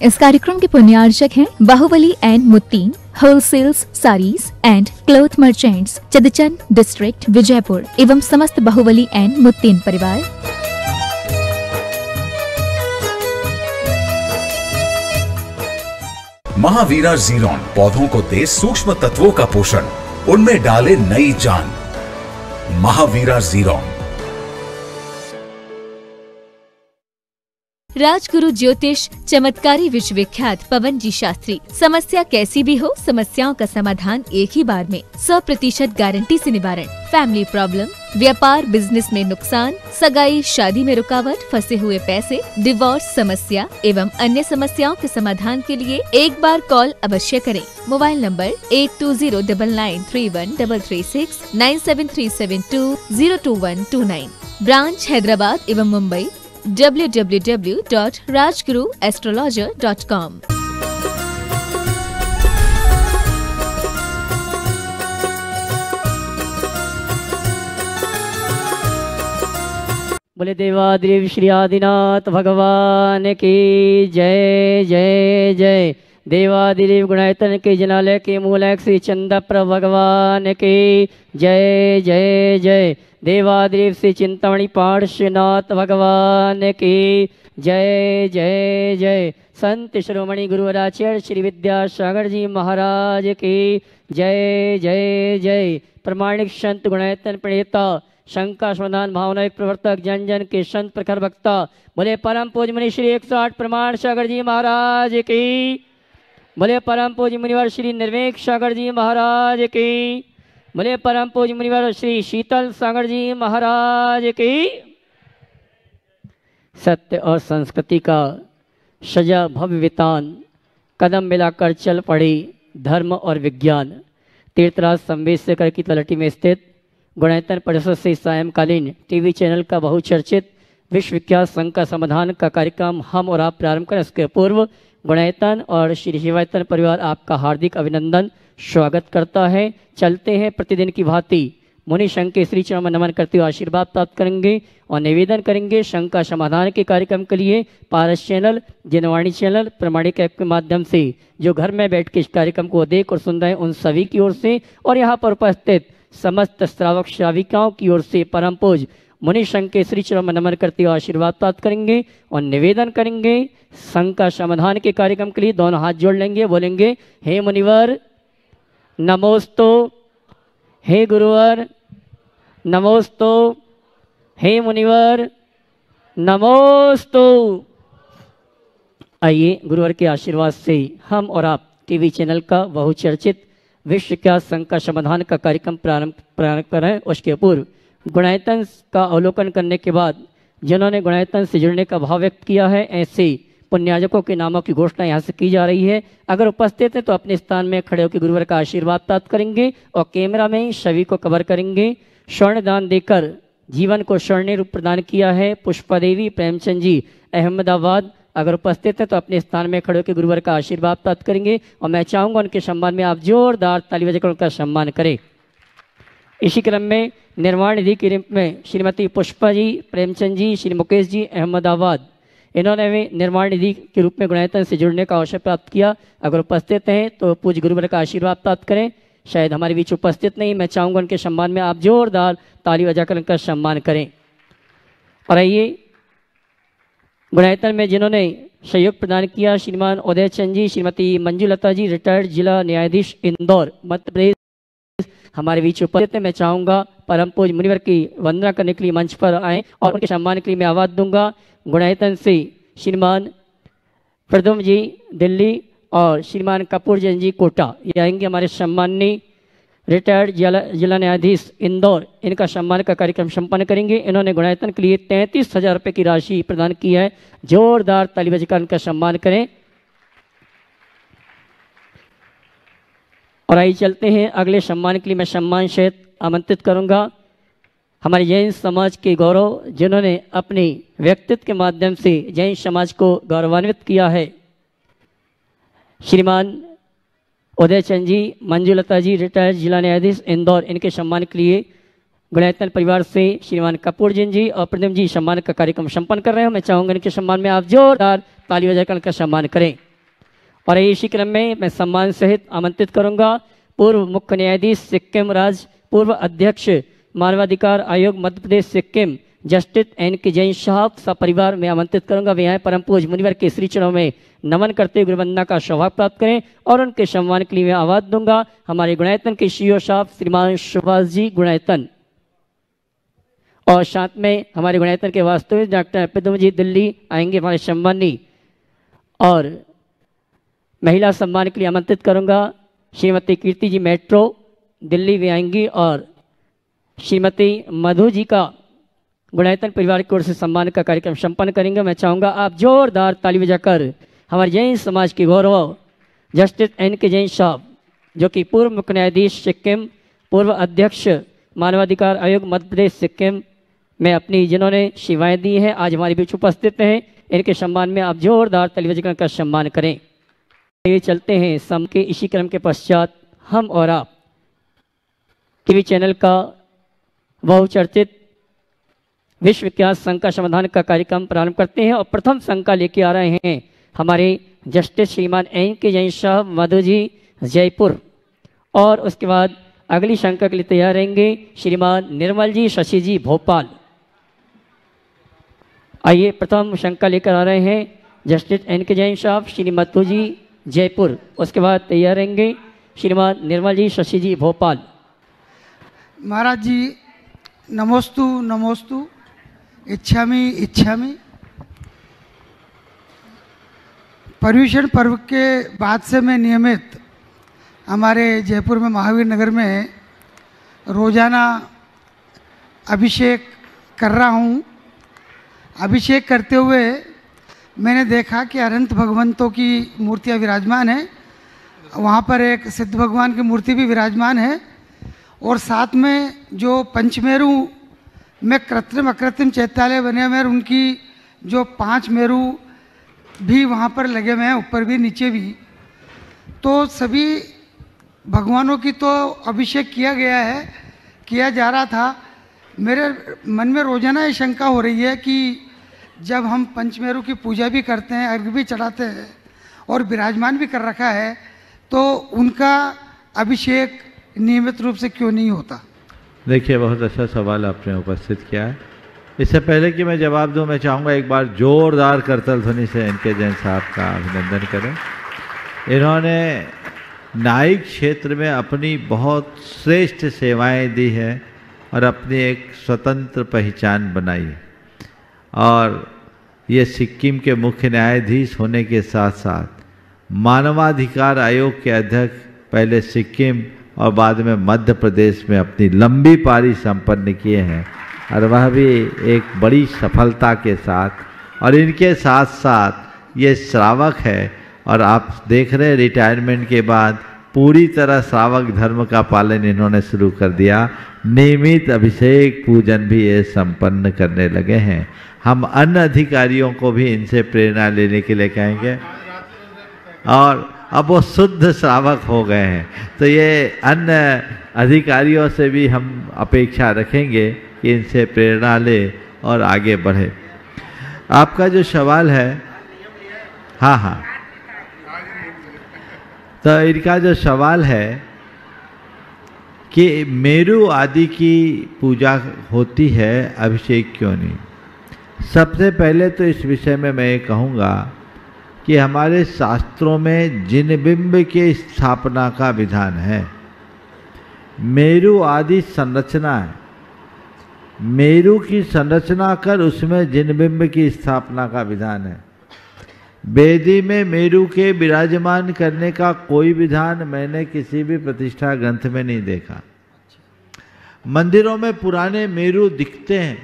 इस कार्यक्रम के पुण्यार्चक हैं Bahubali and Muttin wholesales sarees and cloth merchants, Chadchan district, Vijayapur एवं समस्त बाहुबली एंड मुत्तीन परिवार। महावीरा ज़ीरोन पौधों को दे सूक्ष्म तत्वों का पोषण, उनमें डाले नई जान। महावीरा ज़ीरोन। राजगुरु ज्योतिष चमत्कारी विश्वविख्यात पवन जी शास्त्री। समस्या कैसी भी हो, समस्याओं का समाधान एक ही बार में, 100% गारंटी से निवारण। फैमिली प्रॉब्लम, व्यापार बिजनेस में नुकसान, सगाई शादी में रुकावट, फंसे हुए पैसे, डिवोर्स समस्या एवं अन्य समस्याओं के समाधान के लिए एक बार कॉल अवश्य करें। Mobile number 8209931336 9737202129। ब्रांच हैदराबाद एवं मुंबई www.rajguruastrologer.com। बोले देवादेव श्री आदिनाथ भगवान की जय जय जय। देवादिदेव गुणायतन के जनालय के मूलक श्री चंद्रप्रभ भगवान की जय जय जय। देवादिदेव श्री चिंतामणि पार्श्वनाथ भगवान की जय जय जय। संत शिरोमणि गुरुवराचार्य श्री विद्यासागर जी महाराज की जय जय जय। प्रमाणिक संत गुणायतन प्रणेता, शंका समाधान भावनायक प्रवर्तक, जन जन के संत प्रखर वक्ता, बोले परम पूज्य मुनि श्री 108 प्रमाण सागर जी महाराज की, बोले परम पूज्य मुनिवर श्री निर्वेक सागर जी महाराज की, बोले परम पूज्य मुनिवर श्री शीतल सागर जी महाराज की। सत्य और संस्कृति का सजा भव्य वितान, कदम मिलाकर चल पड़ी धर्म और विज्ञान। तीर्थराज संवेशकर की तलहटी में स्थित गुणायतन परिसर से सायंकालीन टीवी चैनल का बहुचर्चित विश्वविख्यात संघ का समाधान का कार्यक्रम हम और आप प्रारंभ करें। इसके पूर्व गुणायतन और श्री शिवायतन परिवार आपका हार्दिक अभिनंदन स्वागत करता है। चलते हैं प्रतिदिन की भांति मुनि संघ के श्री चरण में नमन करते हुए आशीर्वाद प्राप्त करेंगे और निवेदन करेंगे संघ का समाधान के कार्यक्रम के लिए पारस चैनल, जनवाणी चैनल, प्रमाणिक ऐप के माध्यम से जो घर में बैठ के इस कार्यक्रम को देख और सुन रहे हैं उन सभी की ओर से और यहाँ पर उपस्थित समस्त श्रावक श्राविकाओं की ओर से परम पूज्य मुनि संघ के श्री चरण में नमन करते हुए आशीर्वाद प्राप्त करेंगे और निवेदन करेंगे संघ का समाधान के कार्यक्रम के लिए दोनों हाथ जोड़ लेंगे, बोलेंगे हे मुनिवर नमोस्तु, हे गुरुवर नमोस्तु, हे मुनिवर नमोस्तु। आइए गुरुवर के आशीर्वाद से हम और आप टीवी चैनल का बहुचर्चित विश्वविख्यात संघ का समाधान का कार्यक्रम प्रारंभ करें। उसके पूर्व गुणायतन का अवलोकन करने के बाद जिन्होंने गुणायतन से जुड़ने का भाव व्यक्त किया है, ऐसे पुण्याजकों के नामों की घोषणा यहाँ से की जा रही है। अगर उपस्थित हैं तो अपने स्थान में खड़े होकर गुरुवर का आशीर्वाद प्राप्त करेंगे और कैमरा में सभी को कवर करेंगे। स्वर्ण दान देकर जीवन को स्वर्ण रूप प्रदान किया है पुष्पा देवी प्रेमचंद जी अहमदाबाद। अगर उपस्थित है तो अपने स्थान में खड़े होकर गुरुवर का आशीर्वाद प्राप्त करेंगे और मैं चाहूँगा उनके सम्मान में आप जोरदार ताली बजाकर उनका सम्मान करें। इसी क्रम में निर्माण निधि के रूप में श्रीमती पुष्पा जी प्रेमचंद जी, श्री मुकेश जी अहमदाबाद, इन्होंने भी निर्माण निधि के रूप में गुणायतन से जुड़ने का अवसर प्राप्त किया। अगर उपस्थित हैं तो पूज्य गुरुवर का आशीर्वाद प्राप्त करें। शायद हमारे बीच उपस्थित नहीं, मैं चाहूँगा उनके सम्मान में आप जोरदार ताली बजाकर उनका सम्मान करें। और आइए गुणायतन में जिन्होंने सहयोग प्रदान किया, श्रीमान उदय चंद जी, श्रीमती मंजुलता जी, रिटायर्ड जिला न्यायाधीश इंदौर मध्य प्रदेश, हमारे बीच उपस्थित है। मैं चाहूँगा परम पूज्य मुनिवर की वंदना करने के लिए मंच पर आएँ और उनके सम्मान के लिए मैं आवाज़ दूंगा। गुणायतन से श्रीमान प्रदुम जी दिल्ली और श्रीमान कपूर जैन जी कोटा, ये आएंगे हमारे सम्माननीय रिटायर्ड जिला न्यायाधीश इंदौर, इनका सम्मान का कार्यक्रम संपन्न करेंगे। इन्होंने गुणायतन के लिए 33,000 रुपये की राशि प्रदान की है। जोरदार ताली बजाकर उनका सम्मान करें। और आइए चलते हैं अगले सम्मान के लिए मैं सम्मान सहित आमंत्रित करूंगा हमारे जैन समाज के गौरव, जिन्होंने अपने व्यक्तित्व के माध्यम से जैन समाज को गौरवान्वित किया है, श्रीमान उदय चंद जी, मंजुलता जी, रिटायर्ड जिला न्यायाधीश इंदौर, इनके सम्मान के लिए गुणायतन परिवार से श्रीमान कपूर जी और प्रदम जी सम्मान का कार्यक्रम संपन्न कर रहे हैं। मैं चाहूँगा इनके सम्मान में आप जोरदार ताली बजाकर इनका सम्मान करें। और इसी क्रम में मैं सम्मान सहित आमंत्रित करूंगा पूर्व मुख्य न्यायाधीश सिक्किम राज्य, पूर्व अध्यक्ष मानवाधिकार आयोग मध्य प्रदेश सिक्किम जस्टिस N.K. जैन साहब सपरिवार में आमंत्रित करूंगा। वे यहाँ परम पूज्य मुनिवर के श्री चरणों में नमन करते हुए गुरुवंदना का सौभाग्य प्राप्त करें और उनके सम्मान के लिए मैं आवाज दूंगा। हमारे गुणायतन के CEO साहब श्रीमान सुभाष जी गुणायतन और साथ में हमारे गुणायतन के वास्तविक डॉक्टर पिदम जी दिल्ली आएंगे हमारे सम्मानी। और महिला सम्मान के लिए आमंत्रित करूंगा श्रीमती कीर्ति जी मेट्रो दिल्ली भी आएंगी और श्रीमती मधु जी का गुणायतन परिवार की ओर से सम्मान का कार्यक्रम संपन्न करेंगे। मैं चाहूँगा आप जोरदार ताली बजाकर हमारे जैन समाज के गौरव जस्टिस N.K. जैन साहब जो कि पूर्व मुख्य न्यायाधीश सिक्किम, पूर्व अध्यक्ष मानवाधिकार आयोग मध्य प्रदेश सिक्किम में अपनी जिन्होंने सेवाएं दी हैं, आज हमारे बीच उपस्थित हैं। इनके सम्मान में आप जोरदार ताली बजाकर का सम्मान करें। ये चलते हैं सम के इसी क्रम के पश्चात हम और आप टीवी चैनल का बहुचर्चित विश्व विख्यात शंका समाधान का कार्यक्रम प्रारंभ करते हैं और प्रथम शंका लेके आ रहे हैं हमारे जस्टिस श्रीमान N.K. जैन साहब मधु जी जयपुर और उसके बाद अगली शंका के लिए तैयार रहेंगे श्रीमान निर्मल जी शशि जी भोपाल। आइए प्रथम शंका लेकर आ रहे हैं जस्टिस N.K. जैन साहब श्री मधु जी जयपुर, उसके बाद तैयार रहेंगे श्रीमान निर्मल जी शशि जी भोपाल। महाराज जी नमोस्तु नमोस्तु, इच्छामि इच्छामि। पर्यूषण पर्व के बाद से मैं नियमित हमारे जयपुर में महावीर नगर में रोज़ाना अभिषेक कर रहा हूँ। अभिषेक करते हुए मैंने देखा कि अनंत भगवंतों की मूर्तियाँ विराजमान हैं, वहाँ पर एक सिद्ध भगवान की मूर्ति भी विराजमान है और साथ में जो पंचमेरु में कृत्रिम अकृत्रिम चैत्यालय बने हुए हैं उनकी जो 5 मेरु भी वहाँ पर लगे हुए हैं, ऊपर भी नीचे भी। तो सभी भगवानों की तो अभिषेक किया गया है, किया जा रहा था। मेरे मन में रोजाना ये शंका हो रही है कि जब हम पंचमेरु की पूजा भी करते हैं, अर्घ्य भी चढ़ाते हैं और विराजमान भी कर रखा है, तो उनका अभिषेक नियमित रूप से क्यों नहीं होता? देखिए, बहुत अच्छा सवाल आपने उपस्थित किया है। इससे पहले कि मैं जवाब दूं, मैं चाहूँगा एक बार जोरदार करतल ध्वनि से N.K. जैन साहब का अभिनंदन करें। इन्होंने न्यायिक क्षेत्र में अपनी बहुत श्रेष्ठ सेवाएं दी है और अपनी एक स्वतंत्र पहचान बनाई है। और ये सिक्किम के मुख्य न्यायाधीश होने के साथ साथ मानवाधिकार आयोग के अध्यक्ष, पहले सिक्किम और बाद में मध्य प्रदेश में अपनी लंबी पारी संपन्न किए हैं और वह भी एक बड़ी सफलता के साथ। और इनके साथ साथ ये श्रावक है और आप देख रहे हैं रिटायरमेंट के बाद पूरी तरह श्रावक धर्म का पालन इन्होंने शुरू कर दिया। नियमित अभिषेक पूजन भी ये संपन्न करने लगे हैं। हम अन्य अधिकारियों को भी इनसे प्रेरणा लेने के लिए कहेंगे और अब वो शुद्ध श्रावक हो गए हैं, तो ये अन्य अधिकारियों से भी हम अपेक्षा रखेंगे कि इनसे प्रेरणा ले और आगे बढ़े। आपका जो सवाल है, हाँ, तो इनका जो सवाल है कि मेरु आदि की पूजा होती है, अभिषेक क्यों नहीं? सबसे पहले तो इस विषय में मैं ये कहूँगा कि हमारे शास्त्रों में जिन बिंब के स्थापना का विधान है। मेरु आदि संरचना है, मेरु की संरचना कर उसमें जिन बिंब की स्थापना का विधान है। वेदी में मेरु के विराजमान करने का कोई विधान मैंने किसी भी प्रतिष्ठा ग्रंथ में नहीं देखा। मंदिरों में पुराने मेरु दिखते हैं,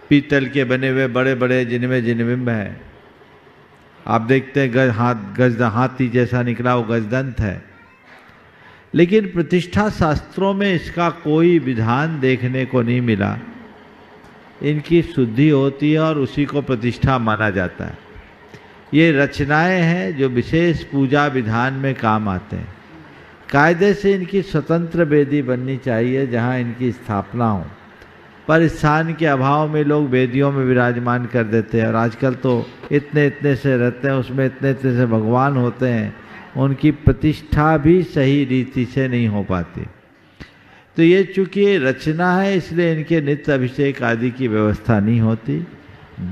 पीतल के बने हुए बड़े बड़े जिनमें जिनबिंब है। आप देखते हैं हाथी जैसा निकला वो गजदंत है, लेकिन प्रतिष्ठा शास्त्रों में इसका कोई विधान देखने को नहीं मिला। इनकी शुद्धि होती है और उसी को प्रतिष्ठा माना जाता है। ये रचनाएं हैं जो विशेष पूजा विधान में काम आते हैं। कायदे से इनकी स्वतंत्र वेदी बननी चाहिए जहां इनकी स्थापना हो। पर स्थान के अभाव में लोग वेदियों में विराजमान कर देते हैं। और आजकल तो इतने इतने से रहते हैं, उसमें इतने इतने से भगवान होते हैं, उनकी प्रतिष्ठा भी सही रीति से नहीं हो पाती। तो ये चूँकि रचना है, इसलिए इनके नित्य अभिषेक आदि की व्यवस्था नहीं होती।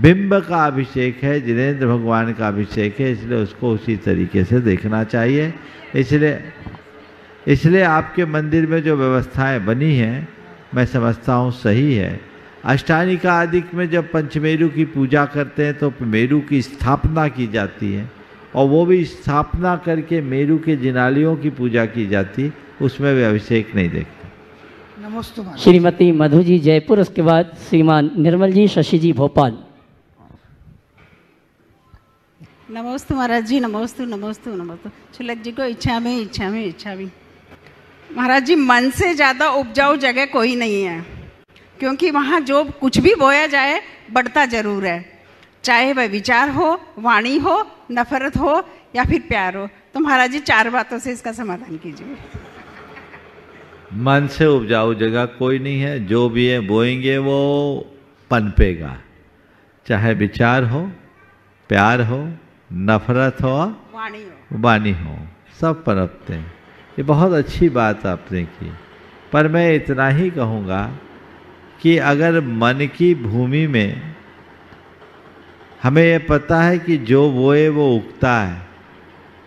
बिंब का अभिषेक है, जिनेंद्र भगवान का अभिषेक है, इसलिए उसको उसी तरीके से देखना चाहिए। इसलिए आपके मंदिर में जो व्यवस्थाएं बनी हैं मैं समझता हूँ सही है। अष्टानिका आदि में जब पंचमेरु की पूजा करते हैं तो मेरु की स्थापना की जाती है, और वो भी स्थापना करके मेरु के जिनालियों की पूजा की जाती, उसमें भी अभिषेक नहीं देखते। नमस्ते श्रीमती मधु जी जयपुर, उसके बाद श्रीमान निर्मल जी शशि जी भोपाल। नमोस्तु महाराज जी, नमोस्तु नमोस्तु नमोस्तु। छुलक जी को इच्छा में महाराज जी, मन से ज़्यादा उपजाऊ जगह कोई नहीं है, क्योंकि वहाँ जो कुछ भी बोया जाए बढ़ता ज़रूर है, चाहे वह विचार हो, वाणी हो, नफरत हो या फिर प्यार हो। तो महाराज जी 4 बातों से इसका समाधान कीजिए। मन से उपजाऊ जगह कोई नहीं है, जो भी है बोएंगे वो पनपेगा, चाहे विचार हो, प्यार हो, नफरत हो, वाणी हो, सब पनपते हैं। ये बहुत अच्छी बात आपने की। पर मैं इतना ही कहूँगा कि अगर मन की भूमि में हमें ये पता है कि जो बोए वो उगता है,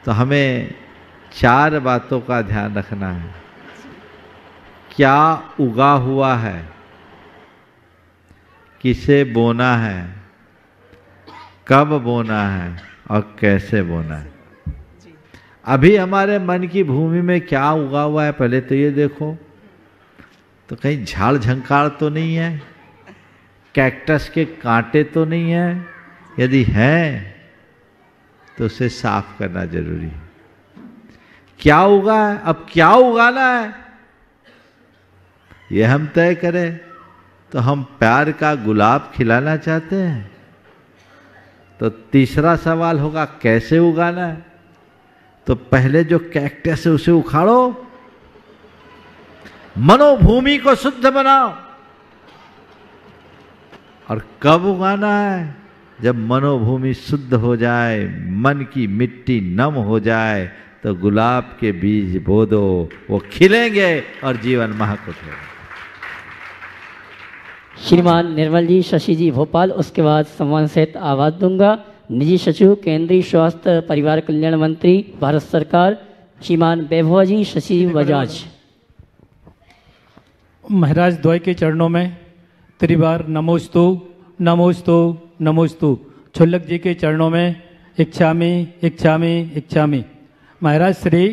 तो हमें 4 बातों का ध्यान रखना है। क्या उगा हुआ है, किसे बोना है, कब बोना है और कैसे बोना है। अभी हमारे मन की भूमि में क्या उगा हुआ है पहले तो ये देखो। तो कहीं झाड़ झंकार तो नहीं है, कैक्टस के कांटे तो नहीं है। यदि है तो उसे साफ करना जरूरी है। क्या उगा है, अब क्या उगाना है ये हम तय करें। तो हम प्यार का गुलाब खिलाना चाहते हैं, तो तीसरा सवाल होगा कैसे उगाना है। तो पहले जो कैक्टस है उसे उखाड़ो, मनोभूमि को शुद्ध बनाओ। और कब उगाना है, जब मनोभूमि शुद्ध हो जाए, मन की मिट्टी नम हो जाए, तो गुलाब के बीज बो दो, वो खिलेंगे और जीवन महक उठेगा। श्रीमान निर्मल जी शशि जी भोपाल, उसके बाद सम्मान सहित आवाज दूंगा निजी सचिव केंद्रीय स्वास्थ्य परिवार कल्याण मंत्री भारत सरकार श्रीमान वैभव जी शशि बजाज। महाराज द्वय के चरणों में त्रिबार नमोस्तु नमोस्तु नमोस्तु। छुल्लक जी के चरणों में इच्छामि इच्छामि इच्छामि। महाराज श्री,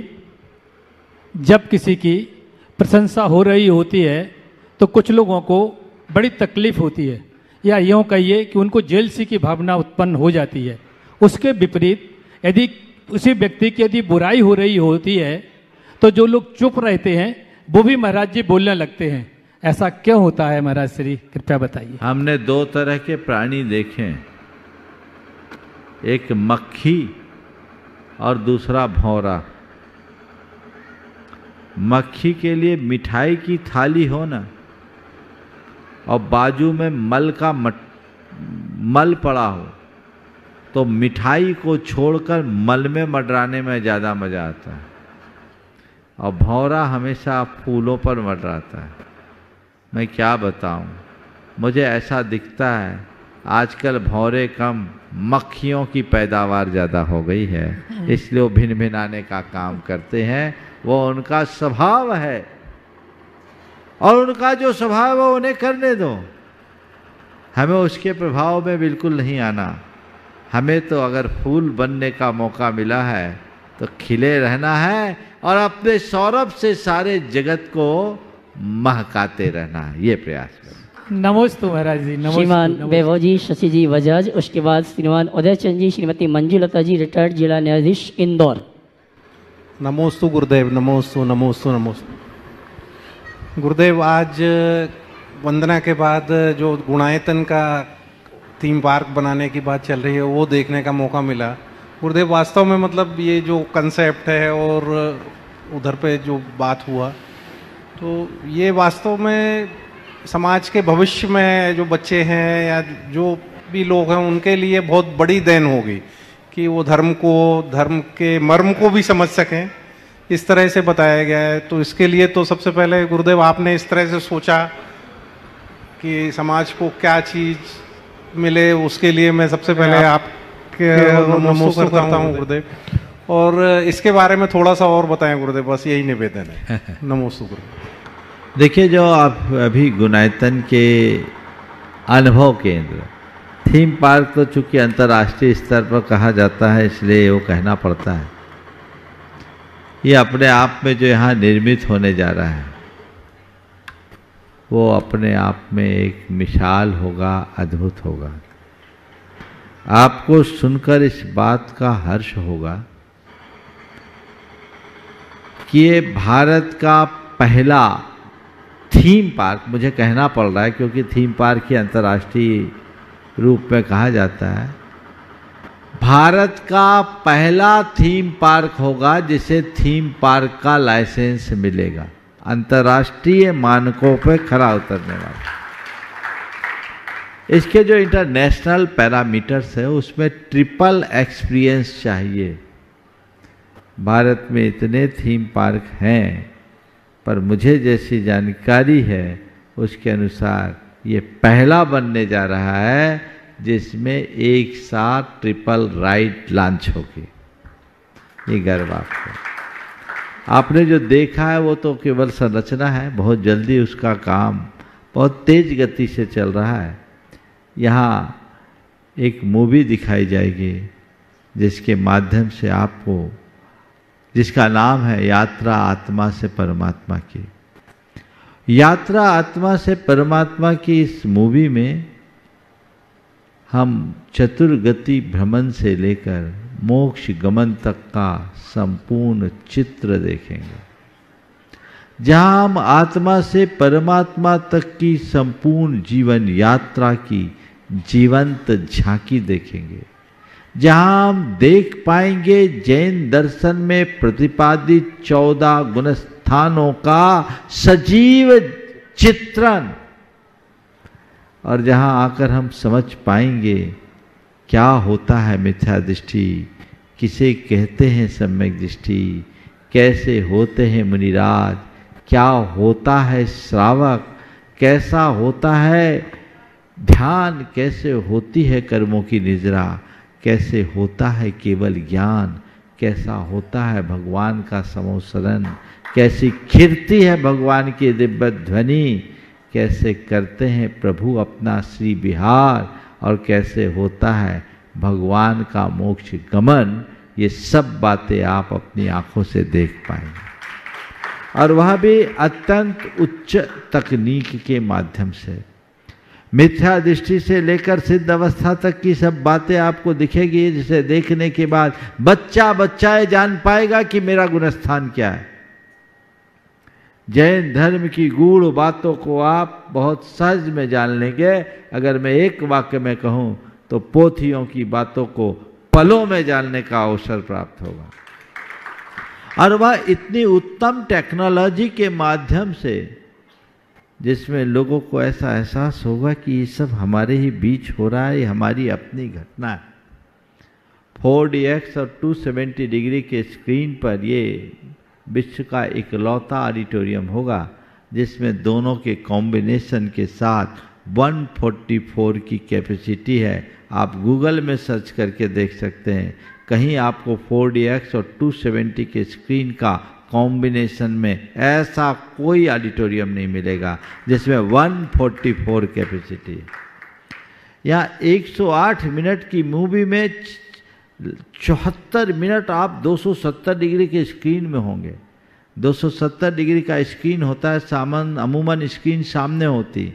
जब किसी की प्रशंसा हो रही होती है तो कुछ लोगों को बड़ी तकलीफ होती है, या यूँ कहिए कि उनको जेलसी की भावना उत्पन्न हो जाती है। उसके विपरीत यदि उसी व्यक्ति की यदि बुराई हो रही होती है तो जो लोग चुप रहते हैं वो भी महाराज जी बोलने लगते हैं। ऐसा क्यों होता है महाराज श्री, कृपया बताइए। हमने 2 तरह के प्राणी देखे, एक मक्खी और दूसरा भौरा। मक्खी के लिए मिठाई की थाली हो ना, और बाजू में मल पड़ा हो, तो मिठाई को छोड़कर मल में मडराने में ज़्यादा मज़ा आता है। और भौरा हमेशा फूलों पर मडराता है। मैं क्या बताऊं, मुझे ऐसा दिखता है आजकल भौरे कम, मक्खियों की पैदावार ज़्यादा हो गई है, इसलिए वो भिन भिनाने का काम करते हैं। वो उनका स्वभाव है, और उनका जो स्वभाव है उन्हें करने दो। हमें उसके प्रभाव में बिल्कुल नहीं आना। हमें तो अगर फूल बनने का मौका मिला है तो खिले रहना है, और अपने सौरभ से सारे जगत को महकाते रहना है, ये प्रयास करें। नमोस्तु महाराज जी। श्रीमान वैभव जी शशि जी बजाज, उसके बाद श्रीमान उदय चंद जी श्रीमती मंजुलता जी रिटायर्ड जिला न्यायाधीश इंदौर। नमोस्तु गुरुदेव, नमोस्तु नमोस्तु नमोस्तु। गुरुदेव, आज वंदना के बाद जो गुणायतन का थीम पार्क बनाने की बात चल रही है वो देखने का मौका मिला। गुरुदेव, वास्तव में मतलब ये जो कंसेप्ट है और उधर पे जो बात हुआ, तो ये वास्तव में समाज के भविष्य में जो बच्चे हैं या जो भी लोग हैं उनके लिए बहुत बड़ी देन होगी कि वो धर्म के मर्म को भी समझ सकें, इस तरह से बताया गया है। तो इसके लिए तो सबसे पहले गुरुदेव आपने इस तरह से सोचा कि समाज को क्या चीज़ मिले, उसके लिए मैं सबसे पहले आपके नमस्कार करता हूँ गुरुदेव। और इसके बारे में थोड़ा सा और बताएं गुरुदेव, बस यही निवेदन है। नमस्कार गुरुदेव। देखिए, जो आप अभी गुणायतन के अनुभव केंद्र थीम पार्क तो चूंकि अंतर्राष्ट्रीय स्तर पर कहा जाता है इसलिए वो कहना पड़ता है। ये अपने आप में जो यहाँ निर्मित होने जा रहा है वो अपने आप में एक मिसाल होगा, अद्भुत होगा। आपको सुनकर इस बात का हर्ष होगा कि ये भारत का पहला थीम पार्क, मुझे कहना पड़ रहा है क्योंकि थीम पार्क ही अंतर्राष्ट्रीय रूप में कहा जाता है, भारत का पहला थीम पार्क होगा जिसे थीम पार्क का लाइसेंस मिलेगा, अंतर्राष्ट्रीय मानकों पर खरा उतरने वाला। इसके जो इंटरनेशनल पैरामीटर्स है उसमें ट्रिपल एक्सपीरियंस चाहिए। भारत में इतने थीम पार्क हैं, पर मुझे जैसी जानकारी है उसके अनुसार ये पहला बनने जा रहा है जिसमें एक साथ ट्रिपल राइड लॉन्च होगी। ये गर्व आपको। आपने जो देखा है वो तो केवल संरचना है, बहुत जल्दी उसका काम बहुत तेज गति से चल रहा है। यहाँ एक मूवी दिखाई जाएगी जिसके माध्यम से आपको, जिसका नाम है यात्रा आत्मा से परमात्मा की। यात्रा आत्मा से परमात्मा की इस मूवी में हम चतुर्गति भ्रमण से लेकर मोक्ष गमन तक का संपूर्ण चित्र देखेंगे, जहां हम आत्मा से परमात्मा तक की संपूर्ण जीवन यात्रा की जीवंत झांकी देखेंगे, जहां हम देख पाएंगे जैन दर्शन में प्रतिपादित 14 गुणस्थानों का सजीव चित्रण, और जहां आकर हम समझ पाएंगे क्या होता है मिथ्या दृष्टि, किसे कहते हैं सम्यक दृष्टि, कैसे होते हैं मुनिराज, क्या होता है श्रावक, कैसा होता है ध्यान, कैसे होती है कर्मों की निजरा, कैसे होता है केवल ज्ञान, कैसा होता है भगवान का समोसरण, कैसी खिरती है भगवान की दिव्य ध्वनि, कैसे करते हैं प्रभु अपना श्री विहार, और कैसे होता है भगवान का मोक्ष गमन। ये सब बातें आप अपनी आंखों से देख पाएंगे, और वह भी अत्यंत उच्च तकनीक के माध्यम से। मिथ्या दृष्टि से लेकर सिद्ध अवस्था तक की सब बातें आपको दिखेगी, जिसे देखने के बाद बच्चा ये जान पाएगा कि मेरा गुणस्थान क्या है। जैन धर्म की गूढ़ बातों को आप बहुत सहज में जान लेंगे। अगर मैं एक वाक्य में कहूं तो पोथियों की बातों को पलों में जानने का अवसर प्राप्त होगा, और वह इतनी उत्तम टेक्नोलॉजी के माध्यम से जिसमें लोगों को ऐसा एहसास होगा कि ये सब हमारे ही बीच हो रहा है, ये हमारी अपनी घटना है। 4DX और 270 डिग्री के स्क्रीन पर ये विश्व का इकलौता ऑडिटोरियम होगा जिसमें दोनों के कॉम्बिनेशन के साथ 144 की कैपेसिटी है। आप गूगल में सर्च करके देख सकते हैं, कहीं आपको 4DX और 270 के स्क्रीन का कॉम्बिनेशन में ऐसा कोई ऑडिटोरियम नहीं मिलेगा जिसमें 144 कैपेसिटी है। यहाँ 108 मिनट की मूवी में 74 मिनट आप 270 डिग्री के स्क्रीन में होंगे। 270 डिग्री का स्क्रीन होता है, अमूमन स्क्रीन सामने होती,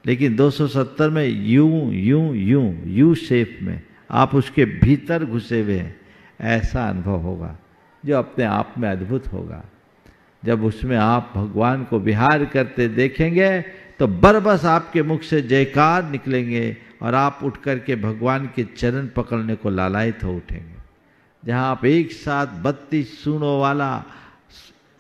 लेकिन 270 में यू शेप में आप उसके भीतर घुसे हुए हैं। ऐसा अनुभव होगा जो अपने आप में अद्भुत होगा। जब उसमें आप भगवान को विहार करते देखेंगे तो बरबस आपके मुख से जयकार निकलेंगे और आप उठ करके भगवान के चरण पकड़ने को लालायित हो उठेंगे। जहाँ आप एक साथ 32 सूनों वाला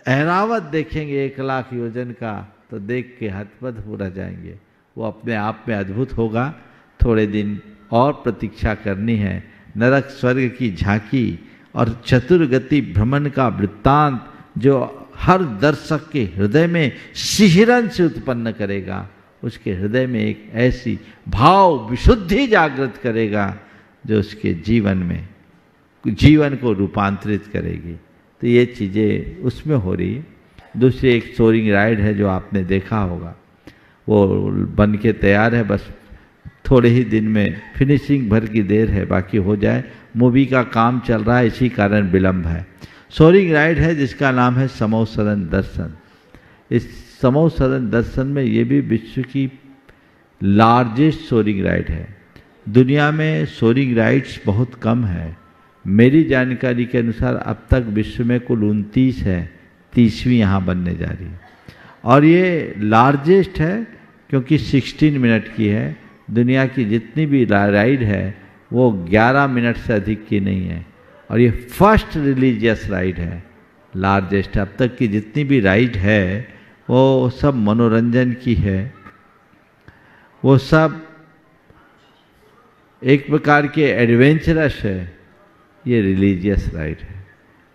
ऐरावत देखेंगे 1 लाख योजन का, तो देख के हतबद हो रह जाएंगे। वो अपने आप में अद्भुत होगा। थोड़े दिन और प्रतीक्षा करनी है। नरक स्वर्ग की झांकी और चतुर्गति भ्रमण का वृत्तांत जो हर दर्शक के हृदय में शिहरन से उत्पन्न करेगा, उसके हृदय में एक ऐसी भाव विशुद्धि जागृत करेगा जो उसके जीवन को रूपांतरित करेगी। तो ये चीज़ें उसमें हो रही है। दूसरी एक सोरिंग राइड है जो आपने देखा होगा, वो बन के तैयार है, बस थोड़े ही दिन में फिनिशिंग भर की देर है, बाकी हो जाए। मूवी का काम चल रहा है, इसी कारण विलंब है। सोरिंग राइड है जिसका नाम है समो सदन दर्शन। इस समो सदन दर्शन में ये भी विश्व की लार्जेस्ट सोरिंग राइड है। दुनिया में सोरिंग राइड्स बहुत कम है। मेरी जानकारी के अनुसार अब तक विश्व में कुल 29 है, 30वीं यहाँ बनने जा रही है। और ये लार्जेस्ट है क्योंकि 16 मिनट की है। दुनिया की जितनी भी राइड है वो 11 मिनट से अधिक की नहीं है। और ये फर्स्ट रिलीजियस राइड है, लार्जेस्ट। अब तक की जितनी भी राइड है वो सब मनोरंजन की है, वो सब एक प्रकार के एडवेंचरस है। ये रिलीजियस राइड है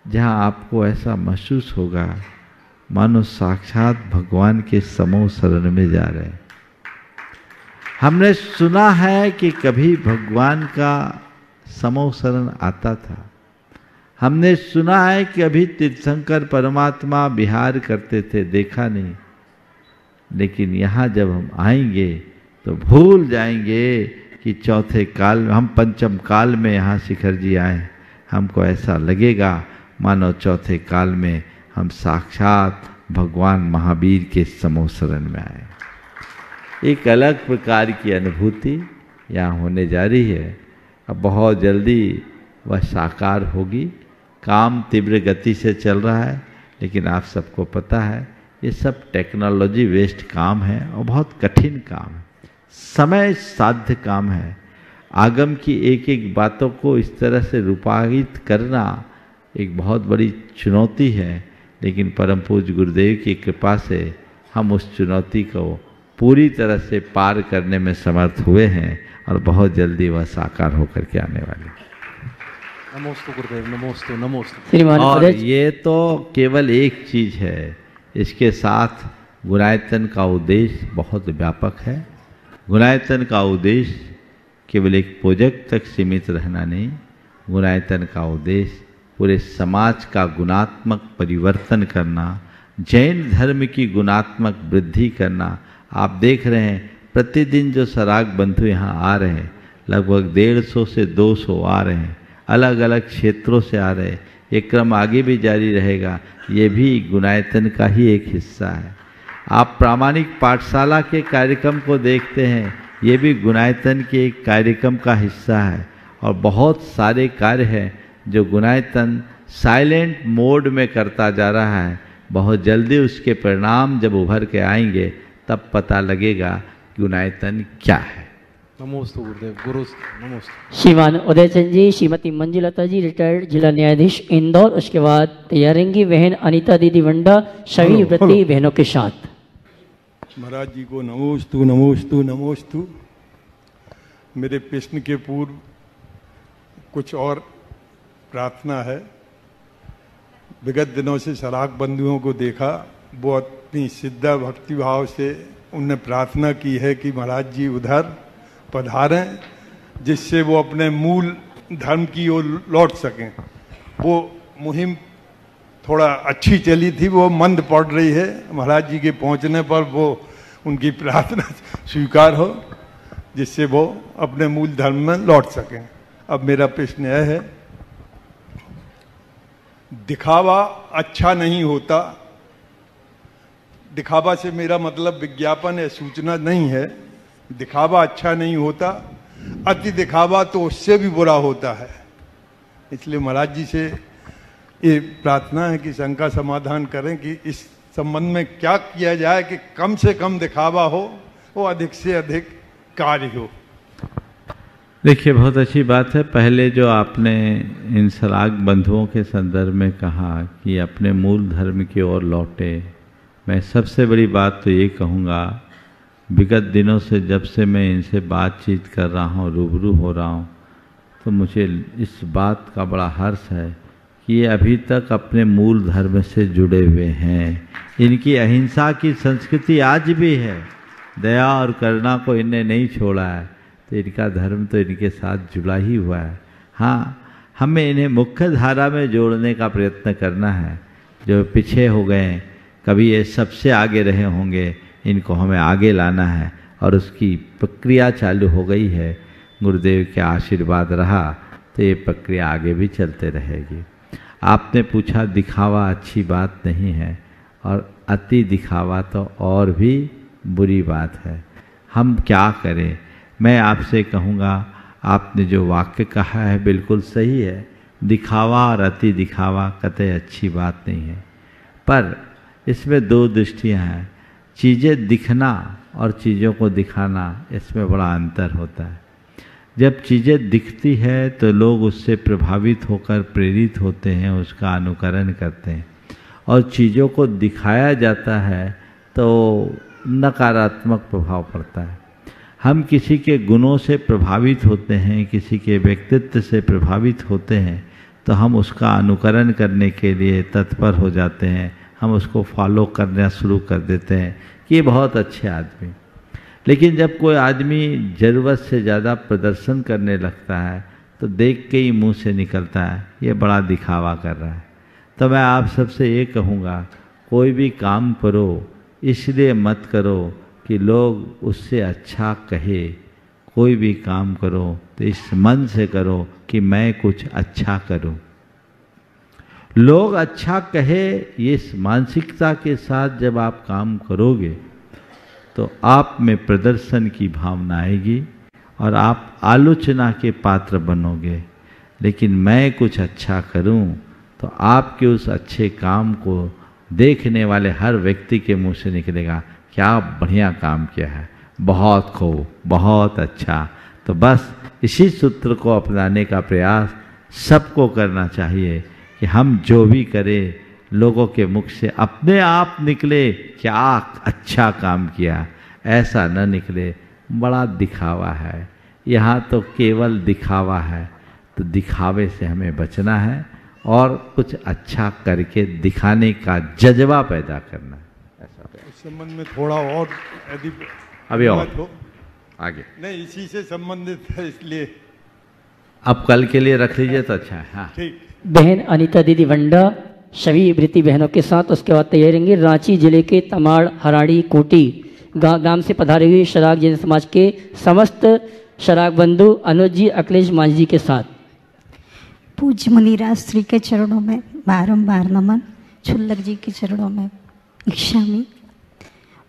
जहाँ आपको ऐसा महसूस होगा मानो साक्षात भगवान के समो शरण में जा रहे हैं। हमने सुना है कि कभी भगवान का समो शरण आता था। हमने सुना है कि अभी तीर्थंकर परमात्मा विहार करते थे, देखा नहीं। लेकिन यहाँ जब हम आएंगे तो भूल जाएंगे कि चौथे काल में, हम पंचम काल में यहाँ शिखर जी आए। हमको ऐसा लगेगा मानो चौथे काल में हम साक्षात भगवान महावीर के समो शरण में आए। एक अलग प्रकार की अनुभूति यहाँ होने जा रही है। अब बहुत जल्दी वह साकार होगी। काम तीव्र गति से चल रहा है, लेकिन आप सबको पता है ये सब टेक्नोलॉजी वेस्ट काम है और बहुत कठिन काम है, समय साध्य काम है। आगम की एक एक बातों को इस तरह से रूपांतरित करना एक बहुत बड़ी चुनौती है, लेकिन परम पूज्य गुरुदेव की कृपा से हम उस चुनौती को पूरी तरह से पार करने में समर्थ हुए हैं और बहुत जल्दी वह साकार होकर के आने वाली। नमोस्तु गुरुदेव, नमोस्तु नमोस्तु। और ये तो केवल एक चीज है, इसके साथ गुणायतन का उद्देश्य बहुत व्यापक है। गुणायतन का उद्देश्य केवल एक प्रोजेक्ट तक सीमित रहना नहीं, गुणायतन का उद्देश्य पूरे समाज का गुणात्मक परिवर्तन करना, जैन धर्म की गुणात्मक वृद्धि करना। आप देख रहे हैं प्रतिदिन जो सराग बंधु यहाँ आ रहे हैं, लगभग 150 से 200 आ रहे हैं, अलग अलग क्षेत्रों से आ रहे हैं। ये क्रम आगे भी जारी रहेगा। ये भी गुणायतन का ही एक हिस्सा है। आप प्रामाणिक पाठशाला के कार्यक्रम को देखते हैं, ये भी गुणायतन के एक कार्यक्रम का हिस्सा है। और बहुत सारे कार्य हैं जो गुणायतन साइलेंट मोड में करता जा रहा है। बहुत जल्दी उसके परिणाम जब उभर के आएंगे तब पता लगेगा गुणायतन क्या है। नमोस्तु गुरुदेव, गुरु नमोस्तु। श्रीमान उदय चंद जी, श्रीमती मंजुलता जी रिटायर्ड जिला न्यायाधीश इंदौर, उसके बाद तैयारेंगी बहन अनीता दीदी वंडा, सभी व्रती बहनों के साथ। महाराज जी को नमोस्तु नमोस्तु नमोस्तु। मेरे प्रश्न के पूर्व कुछ और प्रार्थना है। विगत दिनों से सराग बंधुओं को देखा, वो अपनी सिद्धा भक्ति भाव से उनने प्रार्थना की है कि महाराज जी उधर पधारें, जिससे वो अपने मूल धर्म की ओर लौट सकें। वो मुहिम थोड़ा अच्छी चली थी, वो मंद पड़ रही है। महाराज जी के पहुंचने पर वो उनकी प्रार्थना स्वीकार हो, जिससे वो अपने मूल धर्म में लौट सकें। अब मेरा प्रश्न यह है, दिखावा अच्छा नहीं होता। दिखावा से मेरा मतलब विज्ञापन या सूचना नहीं है। दिखावा अच्छा नहीं होता, अति दिखावा तो उससे भी बुरा होता है। इसलिए महाराज जी से ये प्रार्थना है कि शंका समाधान करें कि इस संबंध में क्या किया जाए कि कम से कम दिखावा हो, वो अधिक से अधिक कार्य हो। देखिए, बहुत अच्छी बात है। पहले जो आपने इन सराग बंधुओं के संदर्भ में कहा कि अपने मूल धर्म की ओर लौटे, मैं सबसे बड़ी बात तो ये कहूँगा, विगत दिनों से जब से मैं इनसे बातचीत कर रहा हूँ, रूबरू हो रहा हूँ, तो मुझे इस बात का बड़ा हर्ष है कि ये अभी तक अपने मूल धर्म से जुड़े हुए हैं। इनकी अहिंसा की संस्कृति आज भी है, दया और करुणा को इनने नहीं छोड़ा है, तो इनका धर्म तो इनके साथ जुड़ा ही हुआ है। हाँ, हमें इन्हें मुख्य धारा में जोड़ने का प्रयत्न करना है। जो पीछे हो गए, कभी ये सबसे आगे रहे होंगे, इनको हमें आगे लाना है और उसकी प्रक्रिया चालू हो गई है। गुरुदेव के आशीर्वाद रहा तो ये प्रक्रिया आगे भी चलते रहेगी। आपने पूछा दिखावा अच्छी बात नहीं है, और अति दिखावा तो और भी बुरी बात है। हम क्या करें? मैं आपसे कहूँगा, आपने जो वाक्य कहा है बिल्कुल सही है। दिखावा और अति दिखावा कतई अच्छी बात नहीं है, पर इसमें दो दृष्टियाँ हैं। चीज़ें दिखना और चीज़ों को दिखाना, इसमें बड़ा अंतर होता है। जब चीज़ें दिखती है तो लोग उससे प्रभावित होकर प्रेरित होते हैं, उसका अनुकरण करते हैं, और चीज़ों को दिखाया जाता है तो नकारात्मक प्रभाव पड़ता है। हम किसी के गुणों से प्रभावित होते हैं, किसी के व्यक्तित्व से प्रभावित होते हैं, तो हम उसका अनुकरण करने के लिए तत्पर हो जाते हैं। हम उसको फॉलो करना शुरू कर देते हैं कि ये बहुत अच्छे आदमी। लेकिन जब कोई आदमी ज़रूरत से ज़्यादा प्रदर्शन करने लगता है तो देख के ही मुंह से निकलता है ये बड़ा दिखावा कर रहा है। तो मैं आप सबसे ये कहूँगा, कोई भी काम करो इसलिए मत करो कि लोग उससे अच्छा कहे। कोई भी काम करो तो इस मन से करो कि मैं कुछ अच्छा करूं, लोग अच्छा कहे, ये इस मानसिकता के साथ जब आप काम करोगे तो आप में प्रदर्शन की भावना आएगी और आप आलोचना के पात्र बनोगे। लेकिन मैं कुछ अच्छा करूं तो आपके उस अच्छे काम को देखने वाले हर व्यक्ति के मुंह से निकलेगा, क्या बढ़िया काम किया है, बहुत खूब, बहुत अच्छा। तो बस इसी सूत्र को अपनाने का प्रयास सबको करना चाहिए कि हम जो भी करें लोगों के मुख से अपने आप निकले क्या अच्छा काम किया, ऐसा न निकले बड़ा दिखावा है। यहाँ तो केवल दिखावा है, तो दिखावे से हमें बचना है और कुछ अच्छा करके दिखाने का जज्बा पैदा करना है। ऐसा इस संबंध में थोड़ा और यदि अभी और आगे नहीं, इसी से संबंधित है, इसलिए अब कल के लिए रख लीजिए तो अच्छा है। हाँ ठीक। बहन अनीता दीदी वंडा सभी वृत्ति बहनों के साथ उसके बाद तैयार रहेंगे। रांची जिले के तमाड़ हराड़ी कोटी गांव से पधारे हुए शराग जैन समाज के समस्त शराग बंधु अनुज जी अखिलेश मांझी जी के साथ। पूज्य मुनिराज श्री के चरणों में बारंबार नमन, छुल्लक जी के चरणों में इच्छामी।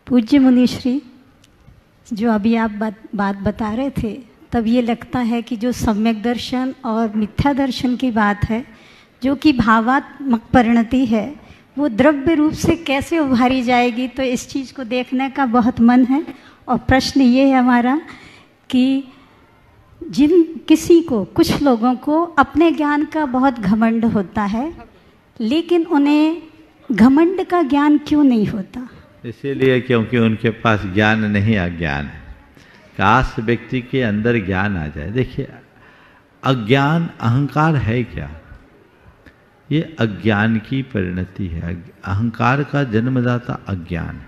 पूज्य मुनि श्री, जो अभी आप बात बता रहे थे, तब ये लगता है कि जो सम्यक दर्शन और मिथ्या दर्शन की बात है, जो कि भावात्मक परिणति है, वो द्रव्य रूप से कैसे उभारी जाएगी, तो इस चीज़ को देखने का बहुत मन है। और प्रश्न ये है हमारा कि किसी को, कुछ लोगों को अपने ज्ञान का बहुत घमंड होता है, लेकिन उन्हें घमंड का ज्ञान क्यों नहीं होता? इसीलिए क्योंकि उनके पास ज्ञान नहीं, अज्ञान है। काश व्यक्ति के अंदर ज्ञान आ जाए। देखिए, अज्ञान अहंकार है क्या? ये अज्ञान की परिणति है। अहंकार का जन्मदाता अज्ञान है।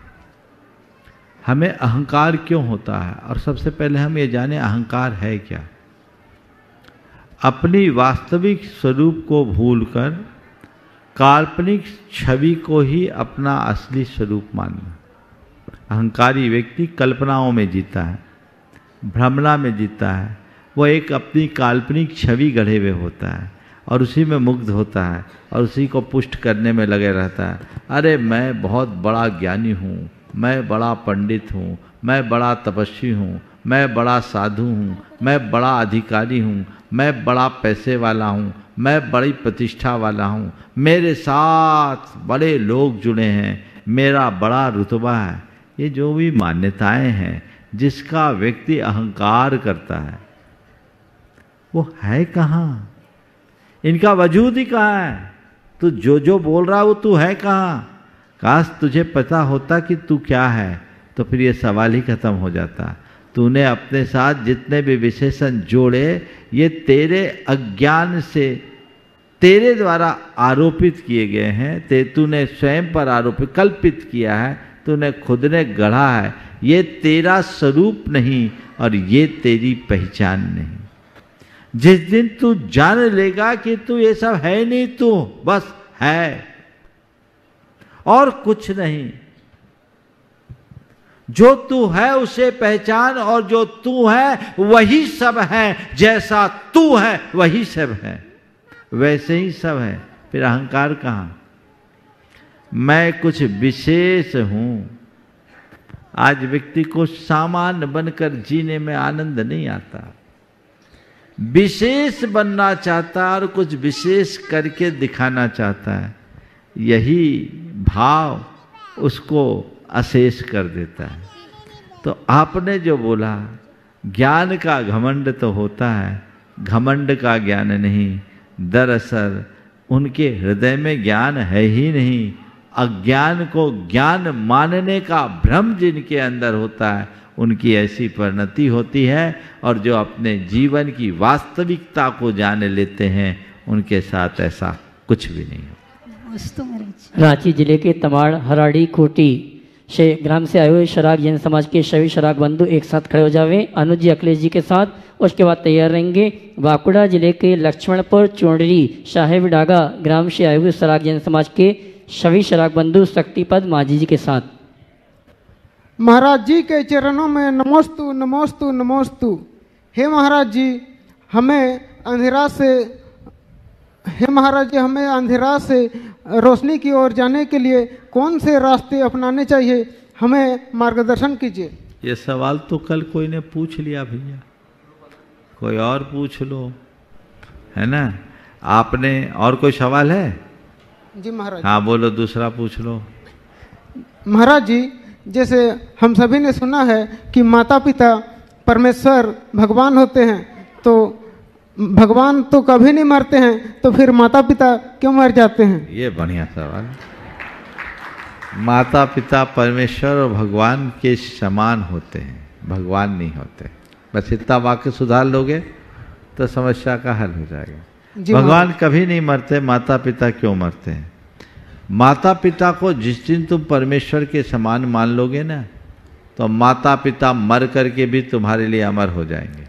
हमें अहंकार क्यों होता है? और सबसे पहले हम ये जाने अहंकार है क्या। अपनी वास्तविक स्वरूप को भूलकर काल्पनिक छवि को ही अपना असली स्वरूप मानना। अहंकारी व्यक्ति कल्पनाओं में जीता है, भ्रमणा में जीता है। वो एक अपनी काल्पनिक छवि गढ़े हुए होता है और उसी में मुग्ध होता है और उसी को पुष्ट करने में लगे रहता है। अरे मैं बहुत बड़ा ज्ञानी हूँ, मैं बड़ा पंडित हूँ, मैं बड़ा तपस्वी हूँ, मैं बड़ा साधु हूँ, मैं बड़ा अधिकारी हूँ, मैं बड़ा पैसे वाला हूँ, मैं बड़ी प्रतिष्ठा वाला हूँ, मेरे साथ बड़े लोग जुड़े हैं, मेरा बड़ा रुतबा है। ये जो भी मान्यताएं हैं, जिसका व्यक्ति अहंकार करता है, वो है कहाँ? इनका वजूद ही कहाँ है? तू जो जो बोल रहा है वो तू है कहाँ? काश तुझे पता होता कि तू क्या है, तो फिर ये सवाल ही खत्म हो जाता। तूने अपने साथ जितने भी विशेषण जोड़े, ये तेरे अज्ञान से, तेरे द्वारा आरोपित किए गए हैं। तूने स्वयं पर आरोपित, कल्पित किया है, तूने खुद ने गढ़ा है। ये तेरा स्वरूप नहीं और ये तेरी पहचान नहीं। जिस दिन तू जान लेगा कि तू ये सब है नहीं, तू बस है और कुछ नहीं, जो तू है उसे पहचान, और जो तू है वही सब है। जैसा तू है वही सब है, वैसे ही सब है। फिर अहंकार कहां? मैं कुछ विशेष हूं। आज व्यक्ति को सामान्य बनकर जीने में आनंद नहीं आता, विशेष बनना चाहता है और कुछ विशेष करके दिखाना चाहता है। यही भाव उसको अशेष कर देता है। तो आपने जो बोला, ज्ञान का घमंड तो होता है, घमंड का ज्ञान नहीं। दरअसल उनके हृदय में ज्ञान है ही नहीं। अज्ञान को ज्ञान मानने का भ्रम जिनके अंदर होता है, उनकी ऐसी परिणति होती है। और जो अपने जीवन की वास्तविकता को जान लेते हैं, उनके साथ ऐसा कुछ भी नहीं होता। रांची जिले के तमाड़ हराड़ी कोटी से ग्राम से आए हुए शराग जैन समाज के सभी शराग बंधु एक साथ खड़े हो जावे अनुज जी अखिलेश जी के साथ, उसके बाद तैयार रहेंगे। बांकुड़ा जिले के लक्ष्मणपुर चोंडरी साहेब डागा ग्राम से आए हुए शराग जैन समाज के सभी शराग बंधु शक्तिपद माझी जी के साथ। महाराज जी के चरणों में नमोस्तु नमोस्तु नमोस्तु। हे महाराज जी, हमें अंधेरा से, हे महाराज जी, हमें अंधेरा से रोशनी की ओर जाने के लिए कौन से रास्ते अपनाने चाहिए, हमें मार्गदर्शन कीजिए। ये सवाल तो कल कोई ने पूछ लिया भैया, कोई और पूछ लो, है ना? आपने और कोई सवाल है? जी महाराज। हाँ बोलो, दूसरा पूछ लो। महाराज जी, जैसे हम सभी ने सुना है कि माता पिता परमेश्वर भगवान होते हैं, तो भगवान तो कभी नहीं मरते हैं, तो फिर माता पिता क्यों मर जाते हैं? ये बढ़िया सवाल। माता पिता परमेश्वर और भगवान के समान होते हैं, भगवान नहीं होते। बस इतना वाक्य सुधार लोगे तो समस्या का हल हो जाएगा। भगवान कभी नहीं मरते, माता पिता क्यों मरते हैं? माता पिता को जिस दिन तुम परमेश्वर के समान मान लोगे ना, तो माता पिता मर करके भी तुम्हारे लिए अमर हो जाएंगे।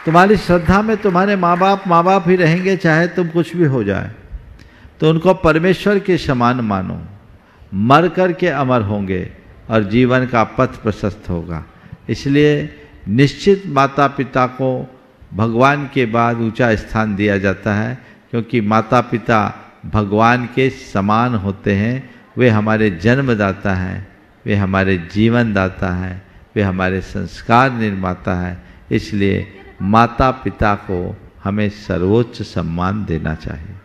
तुम्हारी श्रद्धा में तुम्हारे माँ बाप ही रहेंगे, चाहे तुम कुछ भी हो जाए। तो उनको परमेश्वर के समान मानो, मर कर के अमर होंगे और जीवन का पथ प्रशस्त होगा। इसलिए निश्चित माता पिता को भगवान के बाद ऊंचा स्थान दिया जाता है, क्योंकि माता पिता भगवान के समान होते हैं। वे हमारे जन्मदाता हैं, वे हमारे जीवन दाता हैं, वे हमारे संस्कार निर्माता हैं। इसलिए माता पिता को हमें सर्वोच्च सम्मान देना चाहिए।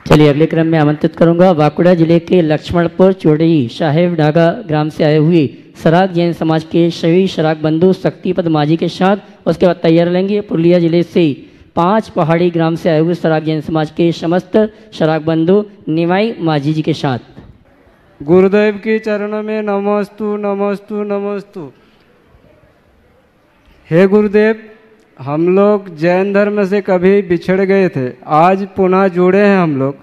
चलिए अगले क्रम में आमंत्रित करूंगा बांकुड़ा जिले के लक्ष्मणपुर चोड़ी साहेब डागा ग्राम से आए हुए शराग जैन समाज के सभी शराग बंधु शक्तिपद माझी के साथ। उसके बाद तैयार लेंगे पुरुलिया जिले से 5 पहाड़ी ग्राम से आए हुए शराग जैन समाज के समस्त शराग बंधु निमाई माझी जी के साथ। गुरुदेव के चरणों में नमोस्तु नमोस्तु नमोस्तु। हे गुरुदेव, हम लोग जैन धर्म से कभी बिछड़ गए थे, आज पुनः जुड़े हैं हम लोग।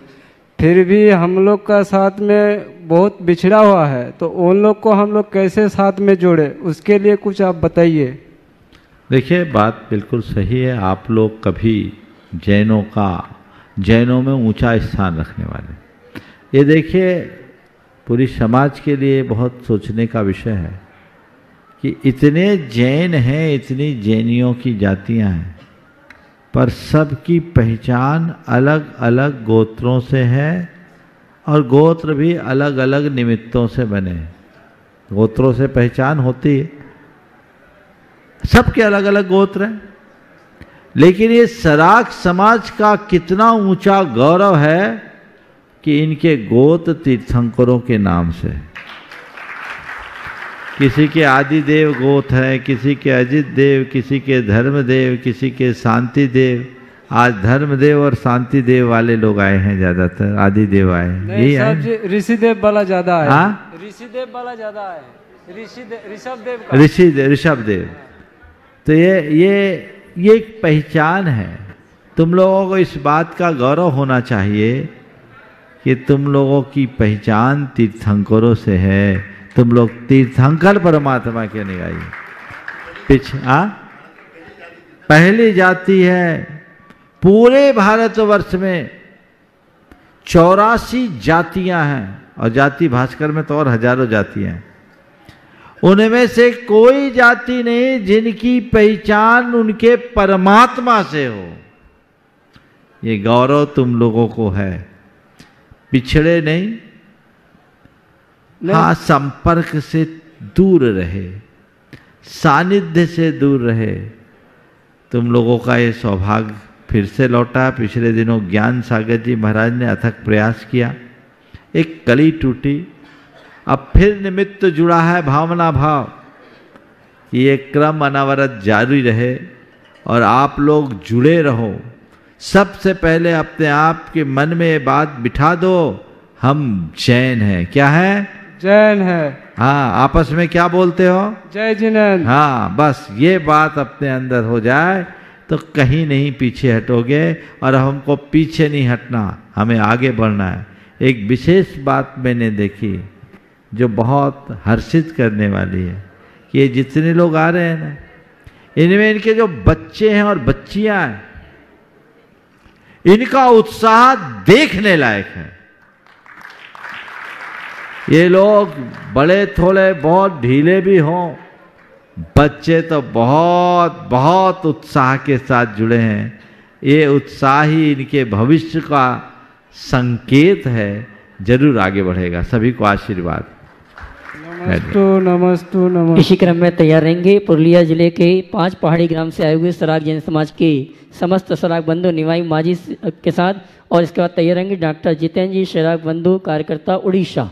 फिर भी हम लोग का साथ में बहुत बिछड़ा हुआ है, तो उन लोग को हम लोग कैसे साथ में जोड़े, उसके लिए कुछ आप बताइए। देखिए, बात बिल्कुल सही है। आप लोग कभी जैनों में ऊंचा स्थान रखने वाले, ये देखिए पूरी समाज के लिए बहुत सोचने का विषय है कि इतने जैन हैं, इतनी जैनियों की जातियां हैं, पर सबकी पहचान अलग अलग गोत्रों से है और गोत्र भी अलग अलग निमित्तों से बने। गोत्रों से पहचान होती है, सबके अलग अलग गोत्र हैं, लेकिन ये शराग समाज का कितना ऊंचा गौरव है कि इनके गोत्र तीर्थंकरों के नाम से। किसी के आदिदेव गोत्र है, किसी के अजित देव, किसी के धर्मदेव, किसी के शांति देव, आज धर्मदेव और शांति देव वाले लोग आए हैं ज्यादातर, आदि देव आए हैं, यही आए। ऋषिदेव वाला ज्यादा है। हाँ, ऋषिदेव वाला ज्यादा है, ऋषभ देव। तो ये एक पहचान है। तुम लोगों को इस बात का गौरव होना चाहिए कि तुम लोगों की पहचान तीर्थंकरों से है। तुम लोग तीर्थंकर परमात्मा के अनुयायी। पहली जाति है पूरे भारतवर्ष में, 84 जातियां हैं, और जाति भास्कर में तो और हजारों जातियां हैं। उनमें से कोई जाति नहीं जिनकी पहचान उनके परमात्मा से हो। ये गौरव तुम लोगों को है। पिछड़े नहीं, हाँ, संपर्क से दूर रहे, सानिध्य से दूर रहे। तुम लोगों का ये सौभाग्य फिर से लौटा। पिछले दिनों ज्ञान सागर जी महाराज ने अथक प्रयास किया, एक कली टूटी, अब फिर निमित्त जुड़ा है भावना भाव कि ये क्रम अनवरत जारी रहे और आप लोग जुड़े रहो। सबसे पहले अपने आप के मन में ये बात बिठा दो, हम जैन हैं। क्या है? जैन है। हाँ, आपस में क्या बोलते हो? जय जिनेन्द्र। हाँ, बस ये बात अपने अंदर हो जाए तो कहीं नहीं पीछे हटोगे, और हमको पीछे नहीं हटना, हमें आगे बढ़ना है। एक विशेष बात मैंने देखी जो बहुत हर्षित करने वाली है कि ये जितने लोग आ रहे हैं ना, इनमें इनके जो बच्चे हैं और बच्चियां हैं, इनका उत्साह देखने लायक है। ये लोग बड़े थोड़े बहुत ढीले भी हों, बच्चे तो बहुत बहुत उत्साह के साथ जुड़े हैं। ये उत्साह ही इनके भविष्य का संकेत है, जरूर आगे बढ़ेगा। सभी को आशीर्वाद। नमस्तु। इसी क्रम में तैयार रहेंगे पुरुलिया जिले के 5 पहाड़ी ग्राम से आए हुए सराग जैन समाज के समस्त सराग बंधु निवाई माझी के साथ, और इसके बाद तैयार रहेंगे डॉक्टर जितेंद्र जी सराग बंधु कार्यकर्ता उड़ीसा।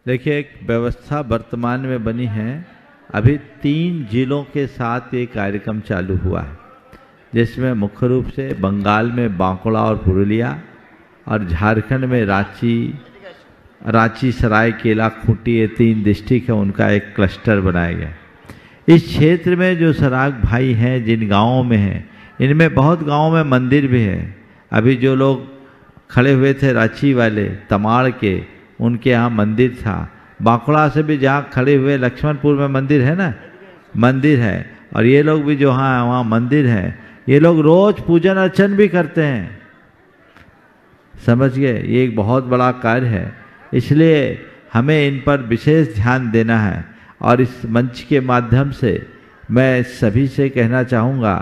देखिए, एक व्यवस्था वर्तमान में बनी है। अभी 3 जिलों के साथ ये कार्यक्रम चालू हुआ है, जिसमें मुख्य रूप से बंगाल में बांकुड़ा और पुरुलिया, और झारखंड में रांची सरायकेला खूंटी, ये 3 डिस्ट्रिक्ट है, उनका एक क्लस्टर बनाया गया। इस क्षेत्र में जो सराग भाई हैं, जिन गांवों में हैं, इनमें बहुत गांवों में मंदिर भी है। अभी जो लोग खड़े हुए थे रांची वाले, तमाड़ के, उनके यहाँ मंदिर था। बांकुड़ा से भी जहाँ खड़े हुए लक्ष्मणपुर में मंदिर है ना, मंदिर है। और ये लोग भी जो हाँ वहाँ मंदिर है, ये लोग रोज पूजन अर्चन भी करते हैं। समझ गए? ये एक बहुत बड़ा कार्य है, इसलिए हमें इन पर विशेष ध्यान देना है। और इस मंच के माध्यम से मैं सभी से कहना चाहूँगा,